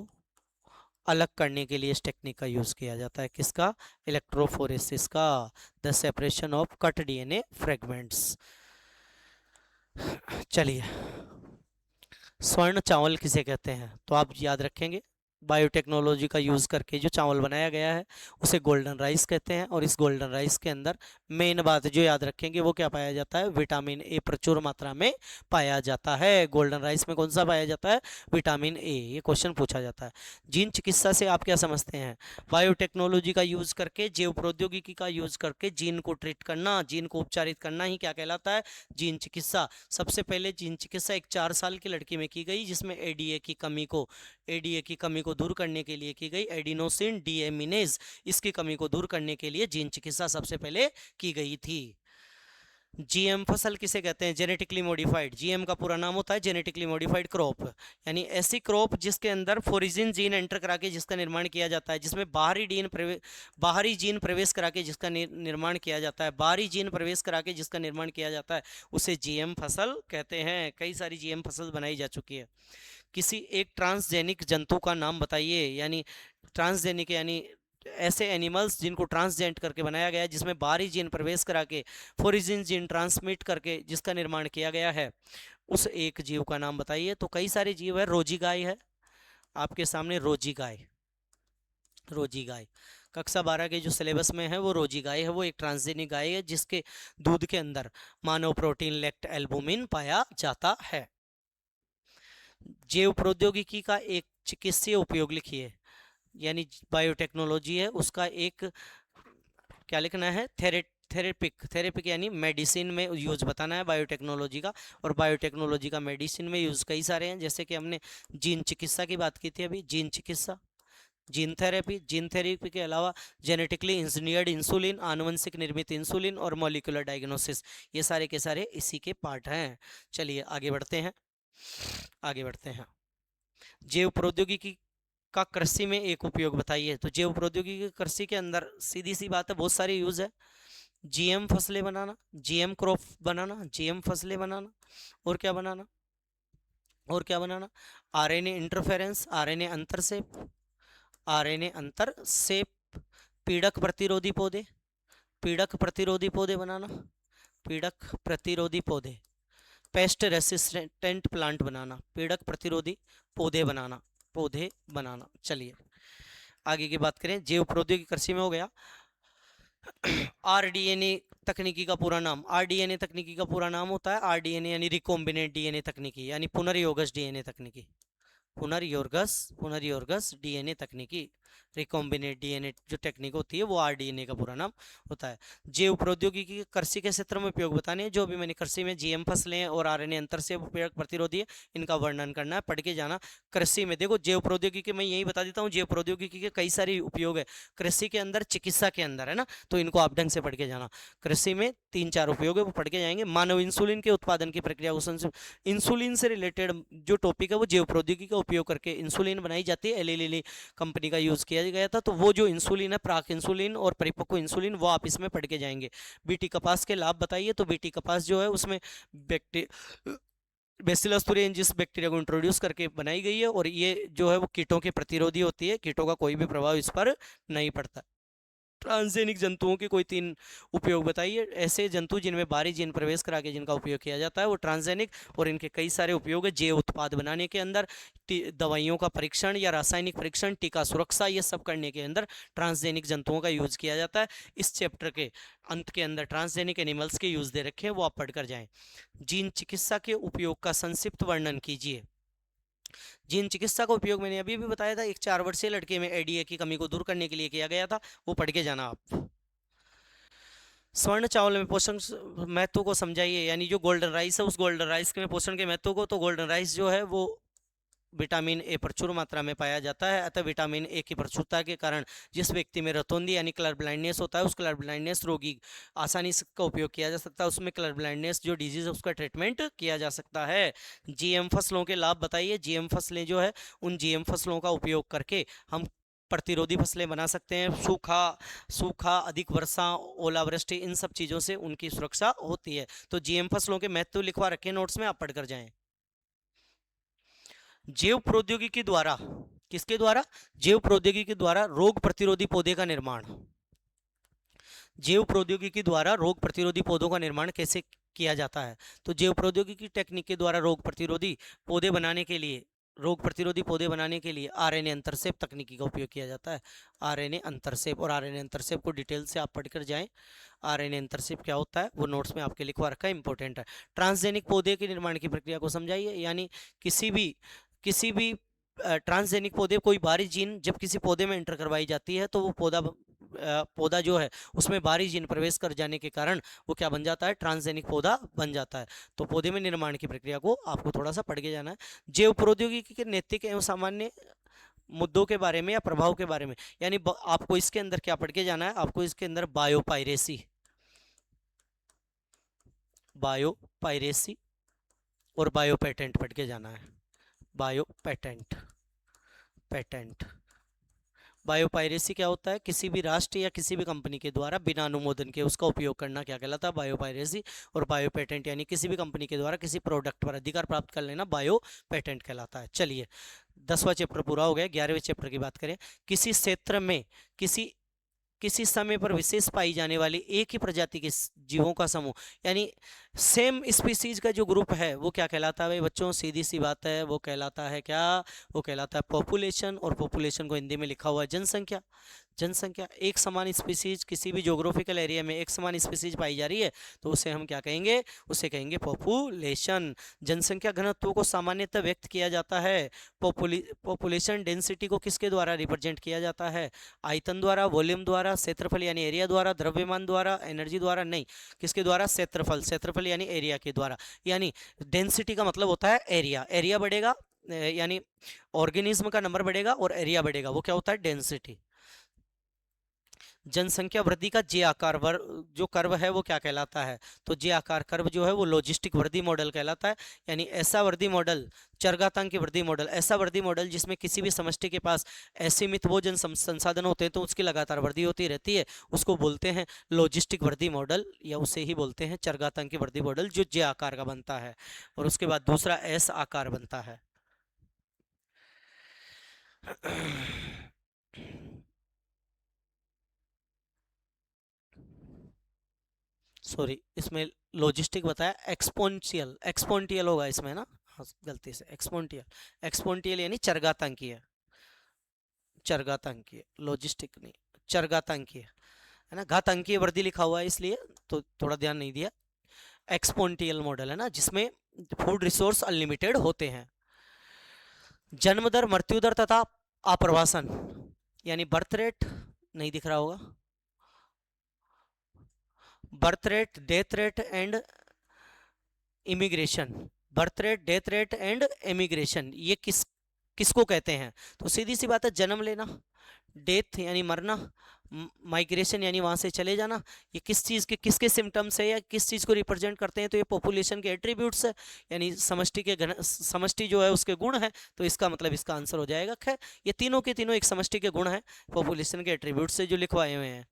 अलग करने के लिए इस टेक्निक का यूज किया जाता है, किसका, इलेक्ट्रोफोरेसिस का, the separation of cut DNA fragments. चलिए, स्वर्ण चावल किसे कहते हैं, तो आप याद रखेंगे, बायोटेक्नोलॉजी का यूज़ करके जो चावल बनाया गया है उसे गोल्डन राइस कहते हैं। और इस गोल्डन राइस के अंदर मेन बात जो याद रखेंगे वो क्या पाया जाता है, विटामिन ए प्रचुर मात्रा में पाया जाता है। गोल्डन राइस में कौन सा पाया जाता है, विटामिन ए। ये क्वेश्चन पूछा जाता है। जीन चिकित्सा से आप क्या समझते हैं, बायोटेक्नोलॉजी का यूज़ करके, जैव प्रौद्योगिकी का यूज़ करके जीन को ट्रीट करना, जीन को उपचारित करना ही क्या कहलाता है, जीन चिकित्सा। सबसे पहले जीन चिकित्सा एक 4 साल की लड़की में की गई, जिसमें एडीए की कमी को दूर करने के लिए की गई, एडिनोसिन डीएमिनेज, इसकी कमी को दूर करने के लिए जीन चिकित्सा सबसे पहले की गई थी। जीएम फसल किसे कहते हैं, जेनेटिकली मॉडिफाइड, जीएम का पूरा नाम होता है जेनेटिकली मॉडिफाइड क्रॉप, यानी ऐसी क्रॉप जिसके अंदर फोरिजिन जीन एंटर करा के जिसका निर्माण किया जाता है, जिसमें बाहरी जीन प्रवेश करा के जिसका निर्माण किया जाता है, बाहरी जीन प्रवेश करा के जिसका निर्माण किया जाता है, उसे जीएम फसल कहते हैं। कई सारी जीएम फसल बनाई जा चुकी है। किसी एक ट्रांसजेनिक जंतु का नाम बताइए, यानी ट्रांसजेनिक यानी ऐसे एनिमल्स जिनको ट्रांसजेंट करके बनाया गया है, जिसमें बाहरी जीन प्रवेश करा के फोरिजिन जीन ट्रांसमिट करके जिसका निर्माण किया गया है, उस एक जीव का नाम बताइए। तो कई सारे जीव है, रोजी गाय है आपके सामने, रोजी गाय, रोजी गाय कक्षा 12 के जो सिलेबस में है वो रोजी गाय है, वो एक ट्रांसजेनिक गाय है जिसके दूध के अंदर मानव प्रोटीन लेक्ट एल्बुमिन पाया जाता है। जैव प्रौद्योगिकी का एक चिकित्सीय उपयोग लिखिए, यानी बायोटेक्नोलॉजी है उसका एक क्या लिखना है, थेरेपिक यानी मेडिसिन में यूज बताना है बायोटेक्नोलॉजी का। और बायोटेक्नोलॉजी का मेडिसिन में यूज कई सारे हैं, जैसे कि हमने जीन चिकित्सा की बात की थी अभी, जीन चिकित्सा, जीन थेरेपी के अलावा जेनेटिकली इंजीनियर्ड इंसुलिन, आनुवंशिक निर्मित इंसुलिन और मॉलिक्यूलर डायग्नोसिस, ये सारे के सारे इसी के पार्ट हैं। चलिए आगे बढ़ते हैं, आगे बढ़ते हैं। जैव प्रौद्योगिकी का कृषि में एक उपयोग बताइए, तो जैव प्रौद्योगिकी कृषि के अंदर सीधी सी बात है, बहुत सारे यूज है। जीएम फसलें बनाना, जीएम क्रॉप बनाना, जीएम फसलें बनाना, और क्या बनाना, और क्या बनाना, आरएनए इंटरफेरेंस, आरएनए अंतरसेप, आरएनए अंतरसेप, पीड़क प्रतिरोधी पौधे, पीड़क प्रतिरोधी पौधे बनाना, पीड़क प्रतिरोधी पौधे, पेस्ट रेसिस्टेंट प्लांट बनाना, पीड़क प्रतिरोधी पौधे बनाना, पौधे बनाना। चलिए आगे की बात करें, जैव प्रौद्योगिकी कृषि में हो गया। आरडीएनए तकनीकी का पूरा नाम, आरडीएनए तकनीकी का पूरा नाम होता है आरडीएनए यानी रिकॉम्बिनेंट डीएनए तकनीकी, यानी पुनर्योगज डीएनए तकनीकी, पुनर्योरगस डीएनए तकनीकी, रिकॉम्बिनेट डीएनए जो टेक्निक होती है वो आरडीएनए का पूरा नाम होता है। जैव प्रौद्योगिकी के कृषि के क्षेत्र में उपयोग बताने हैं, जो भी मैंने कृषि में जीएम फसलें और आरएनए अंतर से उपयोग प्रतिरोधी है, इनका वर्णन करना है, पढ़ के जाना। कृषि में देखो जैव प्रौद्योगिकी मैं यही बता देता हूँ, जैव प्रौद्योगिकी के कई सारे उपयोग है कृषि के अंदर, चिकित्सा के अंदर, है ना, तो इनको आप ढंग से पढ़ के जाना। कृषि में 3-4 उपयोग है वो पढ़ के जाएंगे। मानव इंसुलिन के उत्पादन की प्रक्रिया को, इंसुलिन से रिलेटेड जो टॉपिक है वो जैव प्रौद्योगिकी का उपयोग करके इंसुलिन बनाई जाती है, एली लिली कंपनी का यूज किया गया था। तो वो जो इंसुलिन है, प्राक इंसुलिन और परिपक्व इंसुलिन, वो आप इसमें पढ़ के जाएंगे। बीटी कपास के लाभ बताइए, तो बीटी कपास जो है उसमें बेसिलस तुरेंजिस बैक्टीरिया को इंट्रोड्यूस करके बनाई गई है, और ये जो है वो कीटों के प्रतिरोधी होती है, कीटों का कोई भी प्रभाव इस पर नहीं पड़ता। ट्रांसजेनिक जंतुओं के कोई 3 उपयोग बताइए। ऐसे जंतु जिनमें बाहरी जीन प्रवेश करा के जिनका उपयोग किया जाता है वो ट्रांसजेनिक, और इनके कई सारे उपयोग है जैव उत्पाद बनाने के अंदर, दवाइयों का परीक्षण या रासायनिक परीक्षण, टीका सुरक्षा, ये सब करने के अंदर ट्रांसजेनिक जंतुओं का यूज किया जाता है। इस चैप्टर के अंत के अंदर ट्रांसजेनिक एनिमल्स के यूज दे रखे हैं, वो आप पढ़कर जाएं। जीन चिकित्सा के उपयोग का संक्षिप्त वर्णन कीजिए। जीन चिकित्सा का उपयोग मैंने अभी भी बताया था, एक 4 वर्षीय लड़के में एडीए की कमी को दूर करने के लिए किया गया था, वो पढ़ के जाना आप। स्वर्ण चावल में पोषण महत्व को समझाइए, यानी जो गोल्डन राइस है उस गोल्डन राइस में पोषण के महत्व को। तो गोल्डन राइस जो है वो विटामिन ए प्रचुर मात्रा में पाया जाता है, अतः विटामिन ए की प्रचुरता के कारण जिस व्यक्ति में रतौंधी यानी कलर ब्लाइंडनेस होता है, उस कलर ब्लाइंडनेस रोगी आसानी से का उपयोग किया जा सकता है, उसमें कलर ब्लाइंडनेस जो डिजीज है उसका ट्रीटमेंट किया जा सकता है। जीएम फसलों के लाभ बताइए। जीएम फसलें जो है, उन जीएम फसलों का उपयोग करके हम प्रतिरोधी फसलें बना सकते हैं। सूखा, अधिक वर्षा, ओलावृष्टि, इन सब चीज़ों से उनकी सुरक्षा होती है। तो जीएम फसलों के महत्व लिखवा रखे नोट्स में, आप पढ़कर जाएं। जैव प्रौद्योगिकी द्वारा, किसके द्वारा? जैव प्रौद्योगिकी द्वारा रोग प्रतिरोधी पौधे का निर्माण। जैव प्रौद्योगिकी द्वारा रोग प्रतिरोधी पौधों का निर्माण कैसे किया जाता है? तो जैव प्रौद्योगिकी टेक्निक के द्वारा रोग प्रतिरोधी पौधे बनाने के लिए, आरएनए अंतरसेप तकनीकी का उपयोग किया जाता है। आरएनए अंतरसेप, और आरएनए अंतरसेप को डिटेल से आप पढ़कर जाएं। आरएनए अंतरसेप क्या होता है वो नोट्स में आपके लिखवा रखा है, इंपॉर्टेंट है। ट्रांसजेनिक पौधे के निर्माण की प्रक्रिया को समझाइए, यानी किसी भी ट्रांसजेनिक पौधे, कोई बाहरी जीन जब किसी पौधे में एंटर करवाई जाती है तो वो पौधा जो है उसमें बाहरी जीन प्रवेश कर जाने के कारण वो क्या बन जाता है? ट्रांसजेनिक पौधा बन जाता है। तो पौधे में निर्माण की प्रक्रिया को आपको थोड़ा सा पढ़ के जाना है। जैव प्रौद्योगिकी के नैतिक एवं सामान्य मुद्दों के बारे में या प्रभाव के बारे में, यानी आपको इसके अंदर क्या पढ़ के जाना है? आपको इसके अंदर बायोपायरेसी और बायो पेटेंट पढ़ के जाना है। बायो पेटेंट बायोपायरेसी क्या होता है? किसी भी राष्ट्र या किसी भी कंपनी के द्वारा बिना अनुमोदन के उसका उपयोग करना क्या कहलाता है? बायोपायरेसी। और बायो पेटेंट यानी किसी भी कंपनी के द्वारा किसी प्रोडक्ट पर अधिकार प्राप्त कर लेना, बायो पेटेंट कहलाता है। चलिए 10वां चैप्टर पूरा हो गया, 11वें चैप्टर की बात करें। किसी क्षेत्र में किसी समय पर विशेष पाई जाने वाली एक ही प्रजाति के जीवों का समूह, यानी सेम स्पीसीज का जो ग्रुप है वो क्या कहलाता है भाई बच्चों? सीधी सी बात है, वो कहलाता है क्या? वो कहलाता है पॉपुलेशन। और पॉपुलेशन को हिंदी में लिखा हुआ है जनसंख्या। जनसंख्या, एक समान स्पीसीज, किसी भी ज्योग्राफिकल एरिया में एक समान स्पीसीज पाई जा रही है तो उसे हम क्या कहेंगे? उसे कहेंगे पॉपुलेशन। जनसंख्या घनत्व को सामान्यतः व्यक्त किया जाता है। पॉपुलेशन डेंसिटी को किसके द्वारा रिप्रेजेंट किया जाता है? आयतन द्वारा, वॉल्यूम द्वारा, क्षेत्रफल यानी एरिया द्वारा, द्रव्यमान द्वारा, एनर्जी द्वारा? नहीं, किसके द्वारा? क्षेत्रफल यानी एरिया के द्वारा। यानी डेंसिटी का मतलब होता है एरिया। एरिया बढ़ेगा यानी ऑर्गेनिज्म का नंबर बढ़ेगा और एरिया बढ़ेगा, वो क्या होता है? डेंसिटी। जनसंख्या वृद्धि का जे आकार जो कर्व है वो क्या कहलाता है? तो जे आकार कर्व जो है वो लॉजिस्टिक वृद्धि मॉडल कहलाता है। यानी ऐसा वृद्धि मॉडल, चरघातांकी वृद्धि मॉडल, ऐसा वृद्धि मॉडल जिसमें किसी भी समष्टि के पास असीमित भोजन संसाधन होते हैं तो उसकी लगातार वृद्धि होती रहती है, उसको बोलते हैं लॉजिस्टिक वृद्धि मॉडल, या उसे ही बोलते हैं चरघातांकी वृद्धि मॉडल, जो जे आकार का बनता है। और उसके बाद दूसरा एस आकार बनता है। सॉरी, इसमें लॉजिस्टिक बताया, एक्सपोनेंशियल होगा इसमें ना, हाँ गलती से एक्सपोनेंशियल यानी चरघातांकीय, लॉजिस्टिक नहीं, चरघातांकीय है ना, घातांकीय वृद्धि लिखा हुआ है इसलिए तो थोड़ा ध्यान नहीं दिया। एक्सपोनेंशियल मॉडल है ना, जिसमें फूड रिसोर्स अनलिमिटेड होते हैं। जन्म दर, मृत्यु दर तथा आप्रवासन, यानी बर्थ रेट नहीं दिख रहा होगा, birth rate, death rate and immigration, birth rate, death rate and immigration, ये किसको कहते हैं? तो सीधी सी बात है, जन्म लेना, डेथ यानी मरना, माइग्रेशन यानी वहां से चले जाना, ये किस चीज के, किसके सिम्टम्स है या किस चीज को रिप्रेजेंट करते हैं? तो ये पॉपुलेशन के एट्रीब्यूट्स है, यानी समष्टि के समष्टि जो है उसके गुण है, तो इसका मतलब इसका आंसर हो जाएगा। खैर ये तीनों के तीनों एक समष्टि के गुण है पॉपुलेशन के एट्रीब्यूट्स से जो लिखवाए हुए हैं।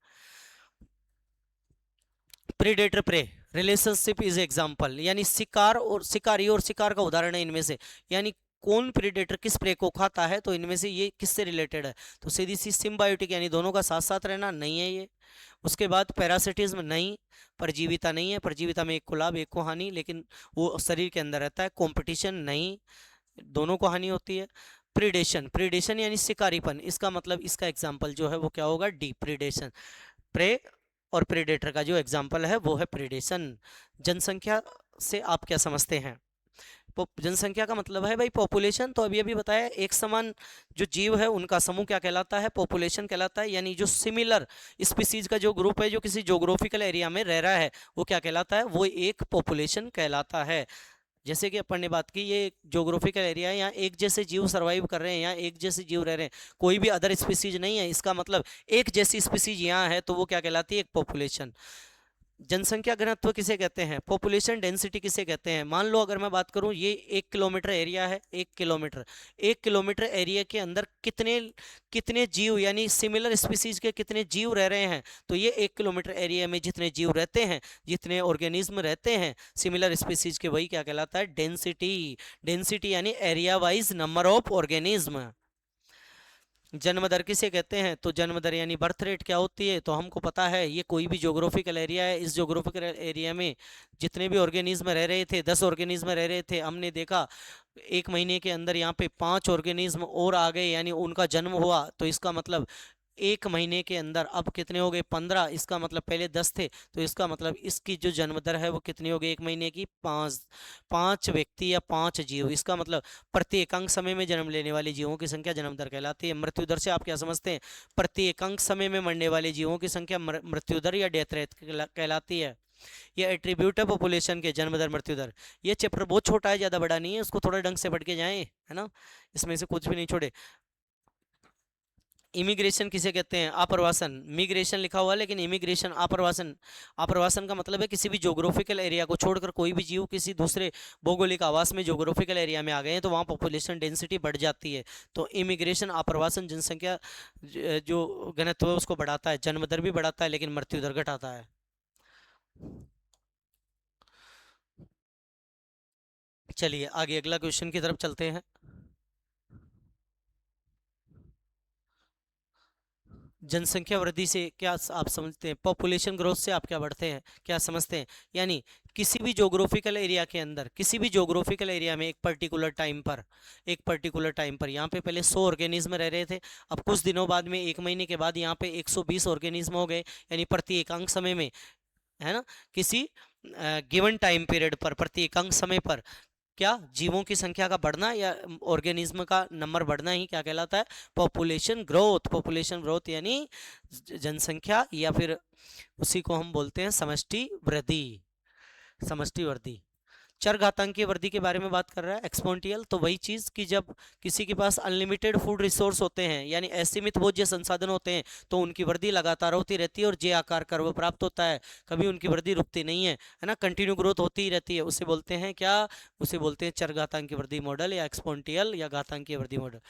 Predator pray relationship is example, यानी शिकार और शिकारी और शिकार का उदाहरण है इनमें से, यानी कौन प्रीडेटर किस प्रे को खाता है, तो इनमें से ये किससे रिलेटेड है? तो सीधी सी सिम्बायोटिक, यानी दोनों का साथ साथ रहना, नहीं है ये। उसके बाद पैरासिटिज्म, नहीं। परजीविता नहीं है, परजीविता में एक को लाभ एक को हानि, लेकिन वो शरीर के अंदर रहता है। कॉम्पिटिशन, नहीं, दोनों को हानि होती है। प्रीडेशन, प्रीडेशन यानी शिकारीपन, इसका मतलब इसका एग्जाम्पल जो है वो क्या होगा? D, predation. प्रे और प्रेडेटर का जो एग्जाम्पल है वो है प्रेडेशन। जनसंख्या से आप क्या समझते हैं? जनसंख्या का मतलब है भाई पॉपुलेशन, तो अभी अभी बताया, एक समान जो जीव है उनका समूह क्या कहलाता है? पॉपुलेशन कहलाता है। यानी जो सिमिलर स्पीसीज का जो ग्रुप है जो किसी जोग्राफिकल एरिया में रह रहा है वो क्या कहलाता है? वो एक पॉपुलेशन कहलाता है। जैसे कि अपन ने बात की, ये जोग्राफिकल एरिया है, यहाँ एक जैसे जीव सरवाइव कर रहे हैं, यहाँ एक जैसे जीव रह रहे हैं, कोई भी अदर स्पीसीज नहीं है, इसका मतलब एक जैसी स्पीसीज यहाँ है, तो वो क्या कहलाती है? एक पॉपुलेशन। जनसंख्या घनत्व किसे कहते हैं? पॉपुलेशन डेंसिटी किसे कहते हैं? मान लो अगर मैं बात करूं, ये 1 किलोमीटर एरिया है, 1 किलोमीटर, 1 किलोमीटर एरिया के अंदर कितने कितने जीव यानी सिमिलर स्पीसीज के कितने जीव रह रहे हैं? तो ये 1 किलोमीटर एरिया में जितने जीव रहते हैं, जितने ऑर्गेनिज्म रहते हैं सिमिलर स्पीसीज के, वही क्या कहलाता है? डेंसिटी। डेंसिटी यानी area wise number of organism. जन्म दर किसे कहते हैं? तो जन्म दर यानी बर्थ रेट क्या होती है? तो हमको पता है ये कोई भी जोग्राफिकल एरिया है, इस जोग्राफिकल एरिया में जितने भी ऑर्गेनिज्म रह रहे थे, 10 ऑर्गेनिज्म रह रहे थे, हमने देखा 1 महीने के अंदर यहाँ पे 5 ऑर्गेनिज्म और आ गए, यानी उनका जन्म हुआ, तो इसका मतलब 1 महीने के अंदर अब कितने हो गए? 15। इसका मतलब पहले 10 थे, तो इसका मतलब इसकी जो जन्म दर है वो कितनी हो गई 1 महीने की? 5। 5 व्यक्ति या 5 जीव, इसका मतलब प्रति एकांक समय में जन्म लेने वाले जीवों की संख्या जन्म दर कहलाती है। मृत्यु दर से आप क्या समझते हैं? प्रति एकांक समय में मरने वाले जीवों की संख्या मृत्यु दर या डेथ रेट कहलाती है। ये एट्रीब्यूट है पॉपुलेशन के, जन्म दर, मृत्यु दर। ये चैप्टर बहुत छोटा है, ज़्यादा बड़ा नहीं है, उसको थोड़ा ढंग से पढ़ के जाएं, है ना, इसमें से कुछ भी नहीं छोड़े। इमिग्रेशन किसे कहते हैं? आप्रवासन। मिग्रेशन लिखा हुआ है लेकिन इमिग्रेशन, आप्रवासन। आप्रवासन का मतलब है किसी भी जोग्राफिकल एरिया को छोड़कर कोई भी जीव किसी दूसरे भौगोलिक आवास में जोग्राफिकल एरिया में आ गए हैं तो वहाँ पॉपुलेशन डेंसिटी बढ़ जाती है। तो इमिग्रेशन, आप्रवासन जनसंख्या जो घनत्व है उसको बढ़ाता है, जन्म दर भी बढ़ाता है लेकिन मृत्यु दर घटाता है। चलिए आगे अगला क्वेश्चन की तरफ चलते हैं। जनसंख्या वृद्धि से क्या आप समझते हैं? पॉपुलेशन ग्रोथ से आप क्या बढ़ते हैं, क्या समझते हैं? यानी किसी भी जोग्राफिकल एरिया के अंदर, किसी भी जोग्राफिकल एरिया में एक पर्टिकुलर टाइम पर, यहाँ पे पहले 100 ऑर्गेनिज्म रह रहे थे, अब कुछ दिनों बाद में 1 महीने के बाद यहाँ पे 120 ऑर्गेनिज्म हो गए, यानी प्रति एकांक समय में, है ना, किसी गिवन टाइम पीरियड पर, प्रति एकांक समय पर क्या जीवों की संख्या का बढ़ना या ऑर्गेनिज्म का नंबर बढ़ना ही क्या कहलाता है? Population growth. पॉपुलेशन ग्रोथ यानी जनसंख्या, या फिर उसी को हम बोलते हैं समष्टि वृद्धि। समष्टि वृद्धि। चर घातांकीय वृद्धि के बारे में बात कर रहा है, एक्सपोनेंशियल। तो वही चीज़ कि जब किसी के पास अनलिमिटेड फूड रिसोर्स होते हैं, यानी असीमित भोज्य संसाधन होते हैं, तो उनकी वृद्धि लगातार होती रहती है और जे आकार कर्व प्राप्त होता है, कभी उनकी वृद्धि रुकती नहीं है ना, कंटिन्यू ग्रोथ होती ही रहती है। उसे बोलते हैं क्या? उसे बोलते हैं चर घातांकीय वृद्धि मॉडल या एक्सपोनेंशियल या घातांकीय वृद्धि मॉडल।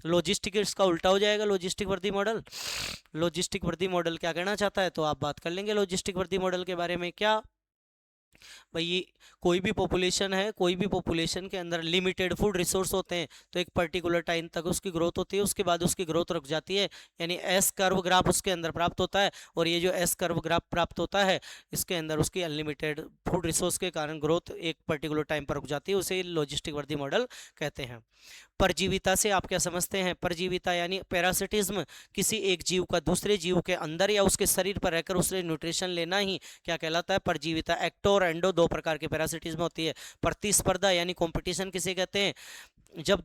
लॉजिस्टिक इसका उल्टा हो जाएगा, लॉजिस्टिक वृद्धि मॉडल। लॉजिस्टिक वृद्धि मॉडल क्या कहना चाहता है, तो आप बात कर लेंगे लॉजिस्टिक वृद्धि मॉडल के बारे में। क्या भाई, ये कोई भी पॉपुलेशन है, कोई भी पॉपुलेशन के अंदर लिमिटेड फूड रिसोर्स होते हैं, तो एक पर्टिकुलर टाइम तक उसकी ग्रोथ होती है, उसके बाद उसकी ग्रोथ रुक जाती है, यानी एस कर्व ग्राफ उसके अंदर प्राप्त होता है। और ये जो एस कर्व ग्राफ प्राप्त होता है, इसके अंदर उसकी अनलिमिटेड फूड रिसोर्स के कारण ग्रोथ एक पर्टिकुलर टाइम पर रुक जाती है, उसे लॉजिस्टिक वृद्धि मॉडल कहते हैं। परजीविता से आप क्या समझते हैं? परजीविता यानी पैरासिटिज्म, किसी एक जीव का दूसरे जीव के अंदर या उसके शरीर पर रहकर उससे न्यूट्रिशन लेना ही क्या कहलाता है? परजीविता। एक्टो और एंडो दो प्रकार के पैरासिटिज्म होती है। प्रतिस्पर्धा यानी कंपटीशन किसे कहते हैं? जब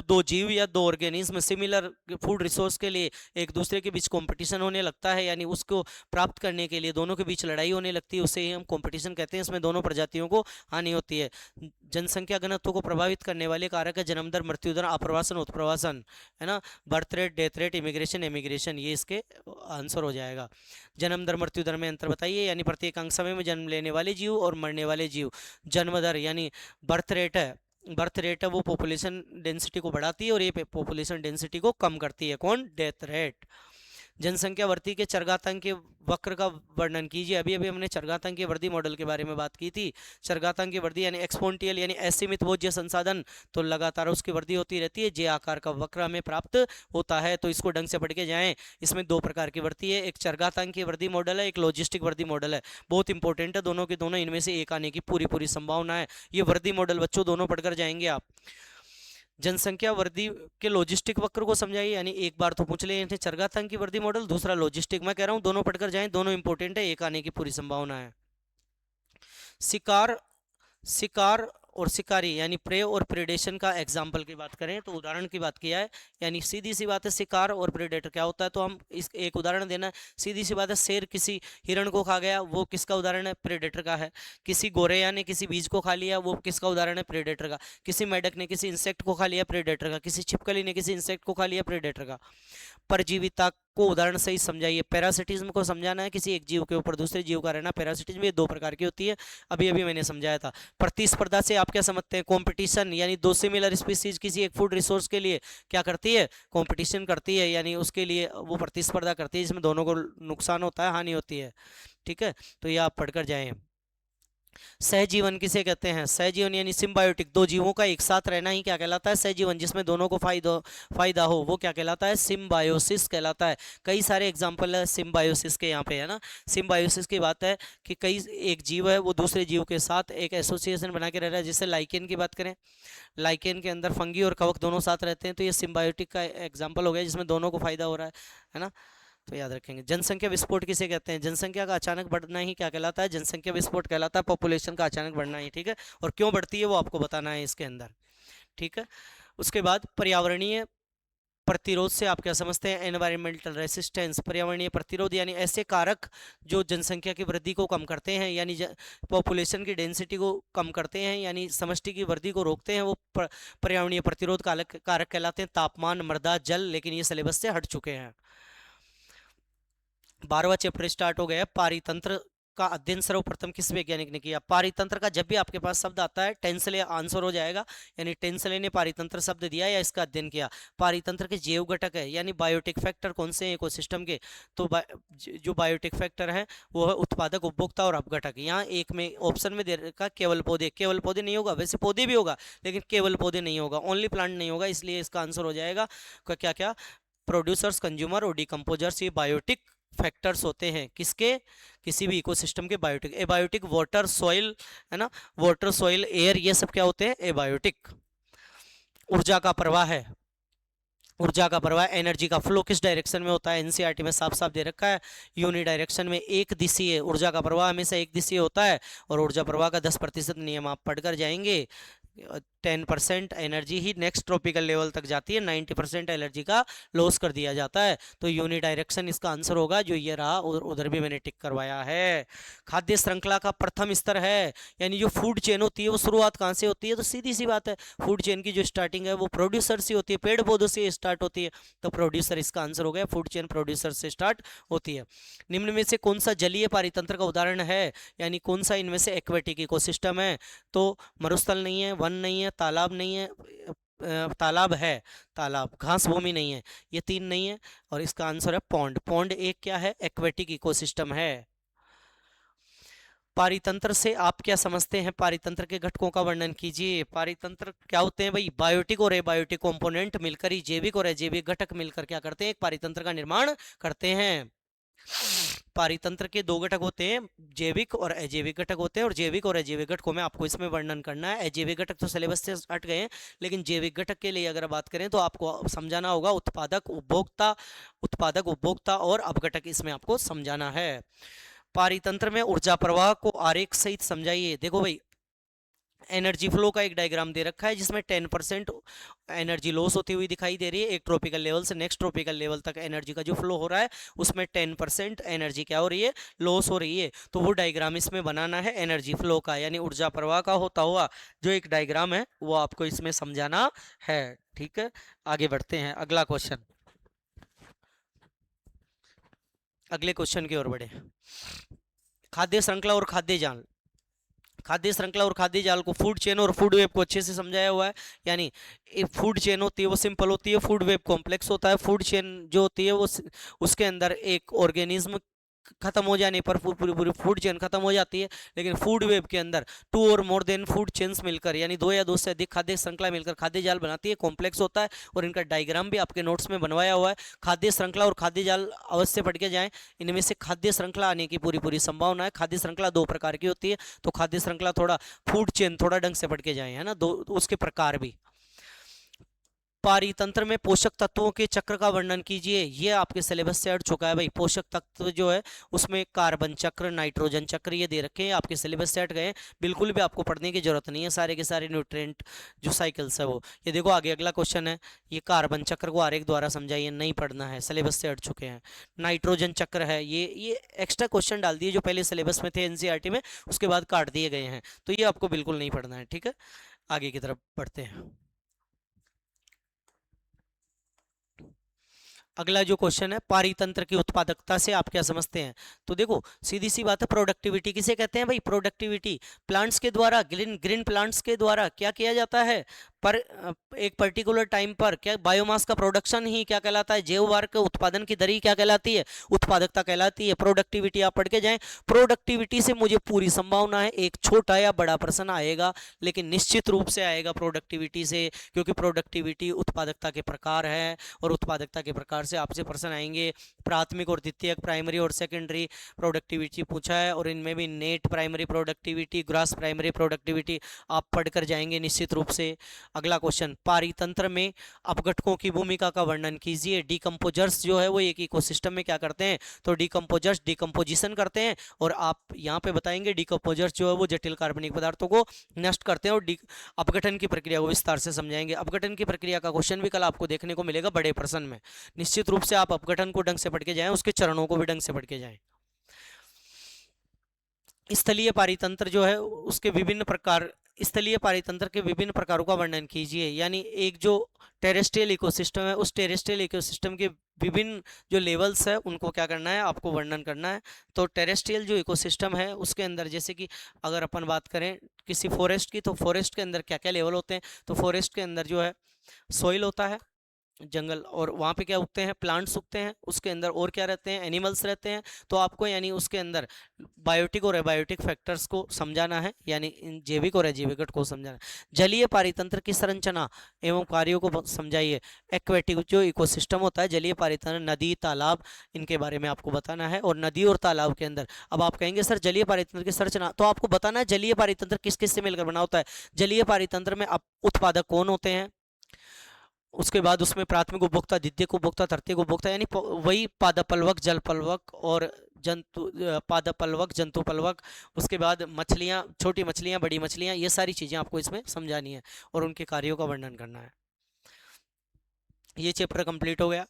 दो जीव या दो ऑर्गेनिज्म सिमिलर फूड रिसोर्स के लिए एक दूसरे के बीच कंपटीशन होने लगता है, यानी उसको प्राप्त करने के लिए दोनों के बीच लड़ाई होने लगती है, उसे ही हम कंपटीशन कहते हैं। इसमें दोनों प्रजातियों को हानि होती है। जनसंख्या घनत्व को प्रभावित करने वाले कारक है जन्म दर, मृत्यु दर, आप्रवासन, उत्प्रवासन, है ना, birth rate, death rate, immigration, emigration, ये इसके आंसर हो जाएगा। जन्म दर मृत्यु दर में अंतर बताइए, यानी प्रत्येक अंक समय में जन्म लेने वाले जीव और मरने वाले जीव। जन्म दर यानी बर्थ रेट है वो पॉपुलेशन डेंसिटी को बढ़ाती है और ये पॉपुलेशन डेंसिटी को कम करती है। कौन? Death rate. जनसंख्या वृद्धि के चरघातांकीय वक्र का वर्णन कीजिए। अभी अभी हमने चरघातांकीय वृद्धि मॉडल के बारे में बात की थी। चरघातांकीय वृद्धि यानी एक्सपोनेंशियल यानी असीमित भोज्य संसाधन, तो लगातार उसकी वृद्धि होती रहती है। जे आकार का वक्र हमें प्राप्त होता है, तो इसको ढंग से पढ़ के जाएं। इसमें दो प्रकार की वृद्धि है, एक चरघातांकीय वृद्धि मॉडल है, एक लॉजिस्टिक वृद्धि मॉडल है। बहुत इंपॉर्टेंट है दोनों के दोनों, इनमें से एक आने की पूरी पूरी संभावना है। ये वृद्धि मॉडल बच्चों दोनों पढ़कर जाएंगे आप। जनसंख्या वृद्धि के लॉजिस्टिक वक्र को समझाइए, यानी एक बार तो पूछ ले चरघातांकी वृद्धि मॉडल, दूसरा लॉजिस्टिक। मैं कह रहा हूं दोनों पढ़कर जाएं, दोनों इंपॉर्टेंट है, एक आने की पूरी संभावना है। शिकार शिकार और शिकारी यानी प्रे और प्रेडेशन का एग्जाम्पल की बात करें तो उदाहरण की बात किया है, यानी सीधी सी बात है शिकार और प्रेडेटर क्या होता है, तो हम इस एक उदाहरण देना है। सीधी सी बात है, शेर किसी हिरण को खा गया, वो किसका उदाहरण है? प्रेडेटर का है। किसी गोरैया ने किसी बीज को खा लिया, वो किसका उदाहरण है? प्रेडेटर का। किसी मेढक ने किसी इंसेक्ट को खा लिया, प्रेडेटर का। किसी छिपकली ने किसी इंसेक्ट को खा लिया, प्रेडेटर का। परजीविता को उदाहरण सही समझाइए। पैरासिटिज्म को समझाना है, किसी एक जीव के ऊपर दूसरे जीव का रहना। पैरासिटिज्म ये दो प्रकार की होती है, अभी अभी मैंने समझाया था। प्रतिस्पर्धा से आप क्या समझते हैं? कंपटीशन, यानी दो सिमिलर स्पीसीज किसी एक फूड रिसोर्स के लिए क्या करती है? कंपटीशन करती है, यानी उसके लिए वो प्रतिस्पर्धा करती है, जिसमें दोनों को नुकसान होता है, हानि होती है। ठीक है, तो ये आप पढ़कर जाएं। सहजीवन किसे कहते हैं? सहजीवन यानी सिम्बायोटिक, दो जीवों का एक साथ रहना ही क्या कहलाता है? सहजीवन। जिसमें दोनों को फायदा हो वो क्या कहलाता है? सिम्बायोसिस कहलाता है। कई सारे एग्जांपल है सिम्बायोसिस के यहाँ पे, है ना। सिम्बायोसिस की बात है कि कई एक जीव है वो दूसरे जीव के साथ एक एसोसिएशन बना के रह रहा है। जैसे लाइकेन की बात करें, लाइकेन के अंदर फंगी और कवक दोनों साथ रहते हैं, तो ये सिम्बायोटिक का एग्जाम्पल हो गया, जिसमें दोनों को फायदा हो रहा है ना। तो याद रखेंगे। जनसंख्या विस्फोट किसे कहते हैं? जनसंख्या का अचानक बढ़ना ही क्या कहलाता है? जनसंख्या विस्फोट कहलाता है। पॉपुलेशन का अचानक बढ़ना ही, ठीक है। और क्यों बढ़ती है वो आपको बताना है इसके अंदर, ठीक है। उसके बाद पर्यावरणीय प्रतिरोध से आप क्या समझते हैं? Environmental resistance. पर्यावरणीय प्रतिरोध यानी ऐसे कारक जो जनसंख्या की वृद्धि को कम करते हैं, यानी पॉपुलेशन की डेंसिटी को कम करते हैं, यानी समष्टि की वृद्धि को रोकते हैं, वो पर्यावरणीय प्रतिरोध कारक कहलाते हैं। तापमान, मृदा, जल, लेकिन ये सिलेबस से हट चुके हैं। 12वां चैप्टर स्टार्ट हो गया है। पारितंत्र का अध्ययन सर्वप्रथम किस वैज्ञानिक ने किया? पारितंत्र का जब भी आपके पास शब्द आता है टेंसले आंसर हो जाएगा, यानी टेंसले ने पारितंत्र शब्द दिया या इसका अध्ययन किया। पारितंत्र के जैव घटक है, यानी बायोटिक फैक्टर कौन से हैं इकोसिस्टम के? तो जो बायोटिक फैक्टर है वो है उत्पादक, उपभोक्ता और अपघटक। यहाँ एक में ऑप्शन में दे रखा केवल पौधे। केवल पौधे नहीं होगा, वैसे पौधे भी होगा लेकिन केवल पौधे नहीं होगा, ओनली प्लांट नहीं होगा, इसलिए इसका आंसर हो जाएगा क्या क्या? प्रोड्यूसर्स, कंज्यूमर और डिकम्पोजर्स, ये बायोटिक फैक्टर्स होते हैं किसके? किसी भी इकोसिस्टम के बायोटिक। एबायोटिक वाटर, सॉइल, है ना, वाटर, सॉइल, एयर, ये सब क्या होते हैं? एबायोटिक। ऊर्जा का प्रवाह है, ऊर्जा का प्रवाह, एनर्जी का फ्लो किस डायरेक्शन में होता है? एनसीईआरटी में साफ साफ दे रखा है, यूनि डायरेक्शन में, एक दिशीय। ऊर्जा का प्रवाह हमेशा एक दिशीय होता है। और ऊर्जा प्रवाह का 10% नियम आप पढ़कर जाएंगे। 10% एनर्जी ही नेक्स्ट ट्रॉपिकल लेवल तक जाती है, 90% एनर्जी का लॉस कर दिया जाता है। तो यूनि डायरेक्शन इसका आंसर होगा, जो ये रहा, और उधर भी मैंने टिक करवाया है। खाद्य श्रृंखला का प्रथम स्तर है, यानी जो फूड चेन होती है वो शुरुआत कहाँ से होती है? तो सीधी सी बात है, फूड चेन की जो स्टार्टिंग है वो प्रोड्यूसर से होती है, पेड़ पौधों से स्टार्ट होती है। तो प्रोड्यूसर इसका आंसर हो गया, फूड चेन प्रोड्यूसर से स्टार्ट होती है। निम्न में से कौन सा जलीय पारितंत्र का उदाहरण है, यानी कौन सा इनमें से एक्वेटिक इकोसिस्टम है? तो मरुस्थल नहीं है, वन नहीं है, तालाब नहीं है, तालाब है, तालाब, घास भूमि नहीं है, ये तीन नहीं है। और इसका आंसर है पॉन्ड। पॉन्ड एक क्या है? एक्वेटिक इकोसिस्टम है। पारितंत्र से आप क्या समझते हैं? पारितंत्र के घटकों का वर्णन कीजिए। पारितंत्र क्या होते हैं भाई? बायोटिक और एबायोटिक कंपोनेंट मिलकर ही, जैविक और अजैविक घटक मिलकर क्या करते हैं? एक पारितंत्र का निर्माण करते हैं। पारितंत्र के दो घटक होते हैं, जैविक और अजैविक घटक होते हैं, और जैविक और अजैविक घटकों में आपको इसमें वर्णन करना है। अजैविक घटक तो सिलेबस से हट गए हैं, लेकिन जैविक घटक के लिए अगर बात करें तो आपको समझाना होगा उत्पादक, उपभोक्ता और अपघटक, इसमें आपको समझाना है। पारितंत्र में ऊर्जा प्रवाह को आरेख सहित समझाइए। देखो भाई, एनर्जी फ्लो का एक डायग्राम दे रखा है जिसमें 10% एनर्जी लॉस होती हुई दिखाई दे रही है। एक ट्रॉपिकल लेवल से नेक्स्ट ट्रॉपिकल लेवल तक एनर्जी का जो फ्लो हो रहा है उसमें 10% एनर्जी क्या हो रही है, लॉस हो रही है। तो वो डायग्राम इसमें बनाना है एनर्जी फ्लो का, यानी ऊर्जा प्रवाह का होता हुआ जो एक डायग्राम है वो आपको इसमें समझाना है। ठीक है, आगे बढ़ते हैं, अगला क्वेश्चन, अगले क्वेश्चन की ओर बढ़े। खाद्य श्रृंखला और खाद्य जाल, खाद्य श्रृंखला और खाद्य जाल को, फूड चेन और फूड वेब को अच्छे से समझाया हुआ है। यानी फूड चेन होती है वो सिंपल होती है, फूड वेब कॉम्प्लेक्स होता है। फूड चेन जो होती है वो उसके अंदर एक ऑर्गेनिज्म खत्म हो जाने पर पूरी पूरी फूड चेन खत्म हो जाती है। लेकिन फूड वेब के अंदर 2 और मोर देन फूड चेन्स मिलकर, यानी 2 या 2 से अधिक खाद्य श्रृंखला मिलकर खाद्य जाल बनाती है, कॉम्प्लेक्स होता है। और इनका डायग्राम भी आपके नोट्स में बनवाया हुआ है। खाद्य श्रृंखला और खाद्य जाल अवश्य पढ़ के जाएं। इनमें से खाद्य श्रृंखला आने की पूरी पूरी संभावना है। खाद्य श्रृंखला 2 प्रकार की होती है, तो खाद्य श्रृंखला थोड़ा, फूड चेन थोड़ा ढंग से पढ़ के जाएं, है ना, दो उसके प्रकार भी। पारितंत्र में पोषक तत्वों के चक्र का वर्णन कीजिए, ये आपके सिलेबस से हट चुका है भाई। पोषक तत्व जो है उसमें कार्बन चक्र, नाइट्रोजन चक्र ये दे रखे हैं, आपके सिलेबस से हट गए हैं, बिल्कुल भी आपको पढ़ने की जरूरत नहीं है। सारे के सारे न्यूट्रिएंट जो साइकिल्स है वो, ये देखो आगे अगला क्वेश्चन है, ये कार्बन चक्र को आरेख द्वारा समझाइए, नहीं पढ़ना है, सिलेबस से हट चुके हैं। नाइट्रोजन चक्र है, ये एक्स्ट्रा क्वेश्चन डाल दिए जो पहले सिलेबस में थे एनसीईआरटी में, उसके बाद काट दिए गए हैं, तो ये आपको बिल्कुल नहीं पढ़ना है। ठीक है, आगे की तरफ बढ़ते हैं। अगला जो क्वेश्चन है, पारितंत्र की उत्पादकता से आप क्या समझते हैं? तो देखो सीधी सी बात है, प्रोडक्टिविटी किसे कहते हैं भाई? प्रोडक्टिविटी प्लांट्स के द्वारा, ग्रीन ग्रीन प्लांट्स के द्वारा क्या किया जाता है, पर एक पर्टिकुलर टाइम पर क्या बायोमास का प्रोडक्शन ही क्या कहलाता है, जैव वार्क उत्पादन की दर ही क्या कहलाती है, उत्पादकता कहलाती है। प्रोडक्टिविटी आप पढ़ के जाएं। प्रोडक्टिविटी से मुझे पूरी संभावना है एक छोटा या बड़ा प्रश्न आएगा, लेकिन निश्चित रूप से आएगा प्रोडक्टिविटी से, क्योंकि प्रोडक्टिविटी उत्पादकता के प्रकार है, और उत्पादकता के प्रकार से आपसे प्रश्न आएंगे। प्राथमिक और द्वितीयक, प्राइमरी और सेकेंडरी प्रोडक्टिविटी पूछा है, और इनमें भी net primary productivity, gross primary productivity आप पढ़कर जाएंगे निश्चित रूप से। अगला क्वेश्चन, पारितंत्र में अपघटकों की भूमिका का वर्णन कीजिए। डिकम्पोजर्स जो है वो एक इकोसिस्टम में क्या करते हैं, तो डिकम्पोजर्स डिकम्पोजिशन करते हैं, और आप यहाँ पे बताएंगे डिकम्पोजर्स जो है वो जटिल कार्बनिक पदार्थों को नष्ट करते हैं, और अपघटन की प्रक्रिया को विस्तार से समझाएंगे। अपघटन की प्रक्रिया का क्वेश्चन भी कल आपको देखने को मिलेगा बड़े प्रश्न में। निश्चित रूप से आप अपघटन को ढंग से पढ़ के जाएं, उसके चरणों को भी ढंग से पढ़ के जाएं। स्थलीय पारितंत्र जो है उसके विभिन्न प्रकार, स्थलीय पारितंत्र के विभिन्न प्रकारों का वर्णन कीजिए। यानी एक जो टेरेस्ट्रियल इकोसिस्टम है, उस टेरेस्ट्रियल इकोसिस्टम के विभिन्न जो लेवल्स है उनको क्या करना है, आपको वर्णन करना है। तो टेरेस्ट्रियल जो इकोसिस्टम है उसके अंदर, जैसे कि अगर अपन बात करें किसी फॉरेस्ट की, तो फॉरेस्ट के अंदर क्या क्या लेवल होते हैं, तो फॉरेस्ट के अंदर जो है सॉइल होता है, जंगल, और वहाँ पे क्या उगते हैं, प्लांट्स उगते हैं, उसके अंदर और क्या रहते हैं, एनिमल्स रहते हैं। तो आपको यानी उसके अंदर बायोटिक और एबायोटिक फैक्टर्स को समझाना है, यानी इन जैविक और अजैविक घटकों को समझाना है। जलीय पारितंत्र की संरचना एवं कार्यों को समझाइए। एक्वेटिक जो इकोसिस्टम होता है, जलीय पारितंत्र, नदी, तालाब, इनके बारे में आपको बताना है। और नदी और तालाब के अंदर अब आप कहेंगे सर जलीय पारितंत्र की संरचना, तो आपको बताना है जलीय पारितंत्र किस किस से मिलकर बना होता है। जलीय पारितंत्र में आप उत्पादक कौन होते हैं, उसके बाद उसमें प्राथमिक उपभोक्ता, द्वितीयक उपभोक्ता, तृतीयक उपभोक्ता, यानी वही पादपलवक, जलपलवक और जंतु, पादपलवक, जंतुपलवक, उसके बाद मछलियाँ, छोटी मछलियाँ, बड़ी मछलियाँ, ये सारी चीज़ें आपको इसमें समझानी है और उनके कार्यों का वर्णन करना है। ये चैप्टर कंप्लीट हो गया।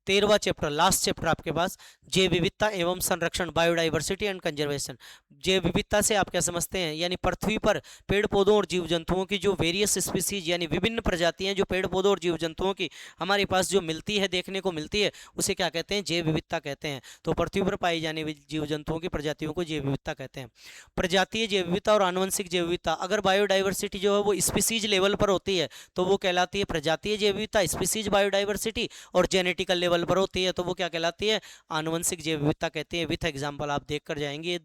13वां चैप्टर, लास्ट चैप्टर आपके पास, जैव विविधता एवं संरक्षण, बायोडाइवर्सिटी एंड कंजर्वेशन। जैव विविधता से आप क्या समझते हैं, यानी पृथ्वी पर पेड़ पौधों और जीव जंतुओं की जो वेरियस स्पीसीज, यानी विभिन्न प्रजातियां जो पेड़ पौधों और जीव जंतुओं की हमारे पास जो मिलती है, देखने को मिलती है, उसे क्या कहते हैं, जैव विविधता कहते हैं। तो पृथ्वी पर पाई जाने वाली जीव जंतुओं की प्रजातियों को जैव विविधता कहते हैं। प्रजातीय जैव विविधता और आनुवंशिक जैव विविधता, अगर बायोडाइवर्सिटी जो है वो स्पीसीज लेवल पर होती है तो वो कहलाती है प्रजातीय जैव विविधता, स्पीसीज बायोडाइवर्सिटी, और जेनेटिकल लेवल पर होती है तो वो क्या कहलाती है, आनुवंशिक जैव विविधता कहते हैं। विथ एग्जाम्पल आप देख कर जाएंगे,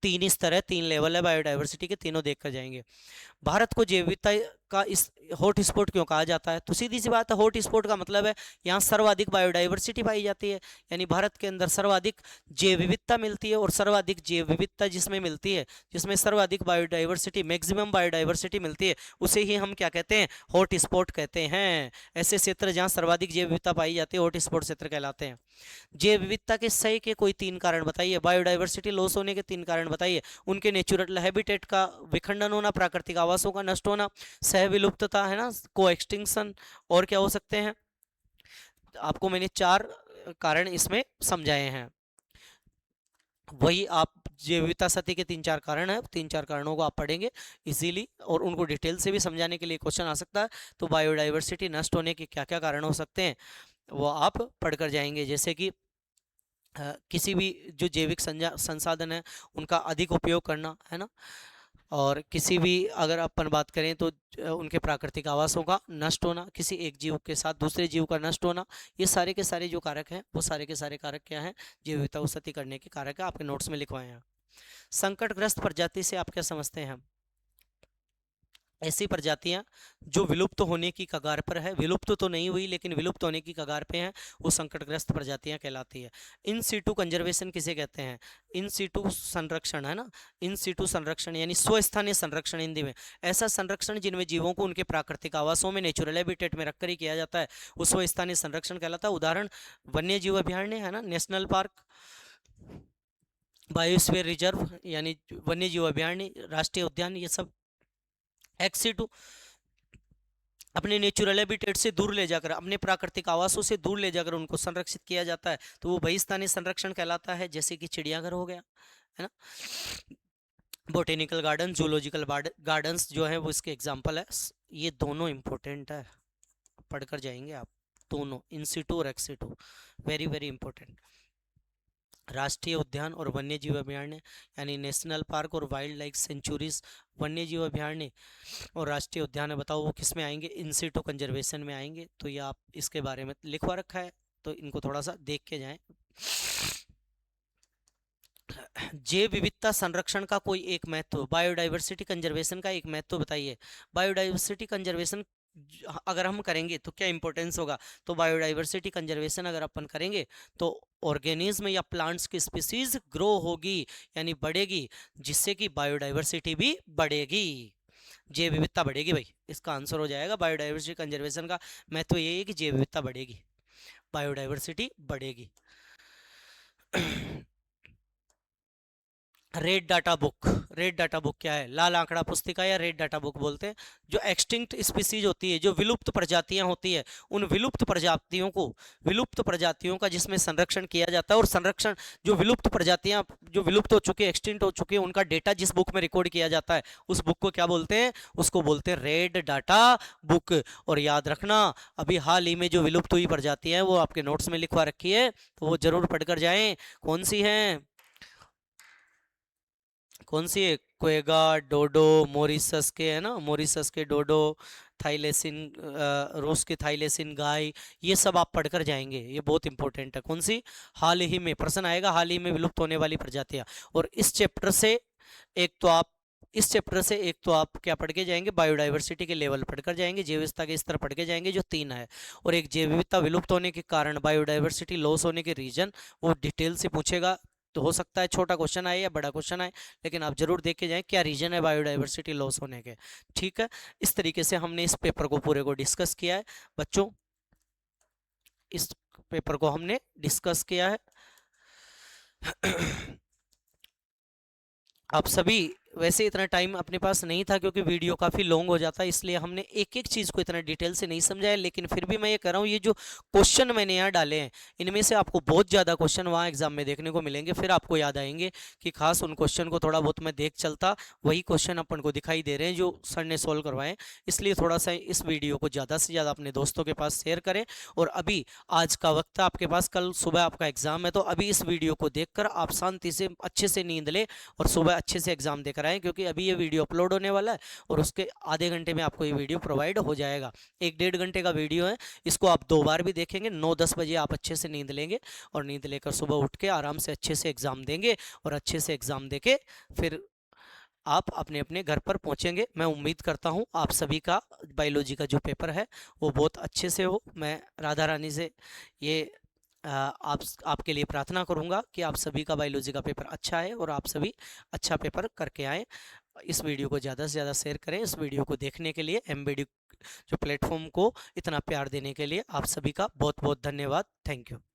3 स्तर है, 3 लेवल है बायोडाइवर्सिटी के, तीनों देख कर जाएंगे। भारत को जैव विविधता का इस हॉट स्पॉट क्यों कहा जाता है? तो सीधी सी बात है, हॉट स्पॉट का मतलब है यहाँ सर्वाधिक बायोडाइवर्सिटी पाई जाती है, यानी भारत के अंदर सर्वाधिक जैव विविधता मिलती है, और सर्वाधिक जैव विविधता जिसमें मिलती है, जिसमें सर्वाधिक बायोडाइवर्सिटी, मैक्सिमम बायोडाइवर्सिटी मिलती है, उसे ही हम क्या कहते हैं? हॉट स्पॉट कहते हैं। ऐसे क्षेत्र जहाँ सर्वाधिक जैव विविधता पाई जाती है हॉट स्पॉट क्षेत्र कहलाते हैं। जैव विविधता के सही के कोई 3 कारण बताइए, बायोडाइवर्सिटी लॉस होने के 3 कारण बताइए। उनके नेचुरल हैबिटेट का विखंडन होना, प्राकृतिक आवासों का नष्ट होना, सह विलुप्तता है ना, को एक्सटिंक्शन, और क्या हो सकते हैं? आपको मैंने 4 कारण इसमें समझाए हैं, वही आप जैव विविधता सती के 3-4 कारण है, 3-4 कारणों को आप पढ़ेंगे इजीली, और उनको डिटेल से भी समझाने के लिए क्वेश्चन आ सकता है। तो बायोडाइवर्सिटी नष्ट होने के क्या क्या कारण हो सकते हैं वो आप पढ़कर जाएंगे, जैसे कि किसी भी जो जैविक संसाधन है उनका अधिक उपयोग करना, है ना, और किसी भी अगर अपन बात करें तो उनके प्राकृतिक आवासों का नष्ट होना, किसी एक जीव के साथ दूसरे जीव का नष्ट होना, ये सारे के सारे जो कारक हैं वो सारे के सारे कारक क्या हैं? जैव विविधता को क्षति करने के कारक है, आपके नोट्स में लिखवाए हैं। संकटग्रस्त प्रजाति से आप क्या समझते हैं? ऐसी प्रजातियां जो विलुप्त होने की कगार पर है, विलुप्त तो नहीं हुई लेकिन विलुप्त होने की कगार पे हैं, वो संकटग्रस्त प्रजातियां कहलाती है। इन सीटू कंजर्वेशन किसे कहते हैं? इन सीटू संरक्षण, है ना, इन सीटू संरक्षण यानी स्वस्थानीय संरक्षण हिंदी में, ऐसा संरक्षण जिनमें जीवों को उनके प्राकृतिक आवासों में, नेचुरल हैबिटेट में रखकर ही किया जाता है, वो स्वस्थानीय संरक्षण कहलाता है। उदाहरण वन्य जीव अभयारण्य, है ना, नेशनल पार्क, बायोस्फीयर रिजर्व यानी वन्य जीव अभयारण्य, राष्ट्रीय उद्यान, ये सब एक्सीटू अपने नेचुरल हैबिटेट से दूर ले जाकर, अपने प्राकृतिक आवासों से दूर ले जाकर उनको संरक्षित किया जाता है, तो वो बहिस्थानीय संरक्षण कहलाता है, जैसे कि चिड़ियाघर हो गया, है ना, बोटेनिकल गार्डन, जूलॉजिकल गार्डन्स जो है वो इसके एग्जाम्पल है। ये दोनों इंपॉर्टेंट है, पढ़कर जाएंगे आप, दोनों इन सीटू और एक्सीटू, वेरी वेरी इंपॉर्टेंट। राष्ट्रीय उद्यान और वन्य जीव अभयारण्य यानी नेशनल पार्क और वाइल्ड लाइफ सेंचुरीज, वन्य जीव अभयारण्य और राष्ट्रीय उद्यान है, बताओ वो किस में आएंगे? इन सीटू कंजर्वेशन में आएंगे। तो ये आप इसके बारे में लिखवा रखा है, तो इनको थोड़ा सा देख के जाएं। जैव विविधता संरक्षण का कोई एक महत्व, बायोडाइवर्सिटी कंजर्वेशन का एक महत्व बताइए। बायोडाइवर्सिटी कंजर्वेशन अगर हम करेंगे तो क्या इंपॉर्टेंस होगा? तो बायोडाइवर्सिटी कंजर्वेशन अगर अपन करेंगे तो ऑर्गेनिज्म या प्लांट्स की स्पीसीज ग्रो होगी यानी बढ़ेगी, जिससे कि बायोडाइवर्सिटी भी बढ़ेगी, जैव विविधता बढ़ेगी। भाई इसका आंसर हो जाएगा, बायोडाइवर्सिटी कंजर्वेशन का महत्व यही है कि जैव विविधता बढ़ेगी, बायोडाइवर्सिटी बढ़ेगी। Red data book, red data book क्या है? लाल आंकड़ा पुस्तिका या रेड डाटा बुक बोलते हैं। जो एक्सटिंक्ट स्पीसीज होती है, जो विलुप्त प्रजातियां होती है, उन विलुप्त प्रजातियों को, विलुप्त प्रजातियों का जिसमें संरक्षण किया जाता है, और संरक्षण जो विलुप्त प्रजातियां जो विलुप्त हो चुकी है, एक्सटिंक्ट हो चुकी है, उनका डेटा जिस बुक में रिकॉर्ड किया जाता है, उस बुक को क्या बोलते हैं? उसको बोलते हैं रेड डाटा बुक। और याद रखना, अभी हाल ही में जो विलुप्त हुई प्रजातियां हैं वो आपके नोट्स में लिखवा रखी है, तो वो जरूर पढ़कर जाएं। कौन सी है? कौन सी है? क्वेगा, डोडो, मॉरिशस के, है ना, मॉरिशस के डोडो, थाइलेसिन, रूस के थाइलेसिन गाय, ये सब आप पढ़कर जाएंगे, ये बहुत इंपॉर्टेंट है। कौन सी? हाल ही में प्रश्न आएगा, हाल ही में विलुप्त होने वाली प्रजातियां। और इस चैप्टर से एक तो आप क्या पढ़ के जाएंगे? बायोडाइवर्सिटी के लेवल पढ़कर जाएंगे, जैव विविधता के स्तर पढ़ के जाएंगे जो 3 है, और एक जैव विविधता विलुप्त होने के कारण, बायोडाइवर्सिटी लॉस होने के रीजन, वो डिटेल से पूछेगा। तो हो सकता है छोटा क्वेश्चन आए या बड़ा क्वेश्चन आए, लेकिन आप जरूर देख के जाएं क्या रीजन है बायोडाइवर्सिटी लॉस होने के। ठीक है, इस तरीके से हमने इस पेपर को पूरे को डिस्कस किया है बच्चों, इस पेपर को हमने डिस्कस किया है। आप सभी, वैसे इतना टाइम अपने पास नहीं था क्योंकि वीडियो काफ़ी लॉन्ग हो जाता है, इसलिए हमने एक एक चीज़ को इतना डिटेल से नहीं समझाया, लेकिन फिर भी मैं ये कह रहा हूँ, ये जो क्वेश्चन मैंने यहाँ डाले हैं, इनमें से आपको बहुत ज़्यादा क्वेश्चन वहाँ एग्जाम में देखने को मिलेंगे, फिर आपको याद आएंगे कि खास उन क्वेश्चन को थोड़ा बहुत मैं देख चलता, वही क्वेश्चन अपन को दिखाई दे रहे हैं जो सर ने सोल्व करवाए। इसलिए थोड़ा सा इस वीडियो को ज़्यादा से ज़्यादा अपने दोस्तों के पास शेयर करें। और अभी आज का वक्त है आपके पास, कल सुबह आपका एग्जाम है, तो अभी इस वीडियो को देखकर आप शांति से अच्छे से नींद लें और सुबह अच्छे से एग्जाम देकर आएँ, क्योंकि अभी ये वीडियो अपलोड होने वाला है और उसके आधे घंटे में आपको ये वीडियो प्रोवाइड हो जाएगा। 1-1.5 घंटे का वीडियो है, इसको आप 2 बार भी देखेंगे। 9-10 बजे आप अच्छे से नींद लेंगे और नींद लेकर सुबह उठ के आराम से अच्छे से एग्जाम देंगे, और अच्छे से एग्जाम देके फिर आप अपने अपने घर पर पहुंचेंगे। मैं उम्मीद करता हूं आप सभी का बायोलॉजी का जो पेपर है वो बहुत अच्छे से हो। मैं राधा रानी से ये आपके लिए प्रार्थना करूंगा कि आप सभी का बायोलॉजी का पेपर अच्छा है और आप सभी अच्छा पेपर करके आएँ। इस वीडियो को ज़्यादा से ज़्यादा शेयर करें। इस वीडियो को देखने के लिए, एमबीडी जो प्लेटफॉर्म को इतना प्यार देने के लिए आप सभी का बहुत बहुत धन्यवाद। Thank you.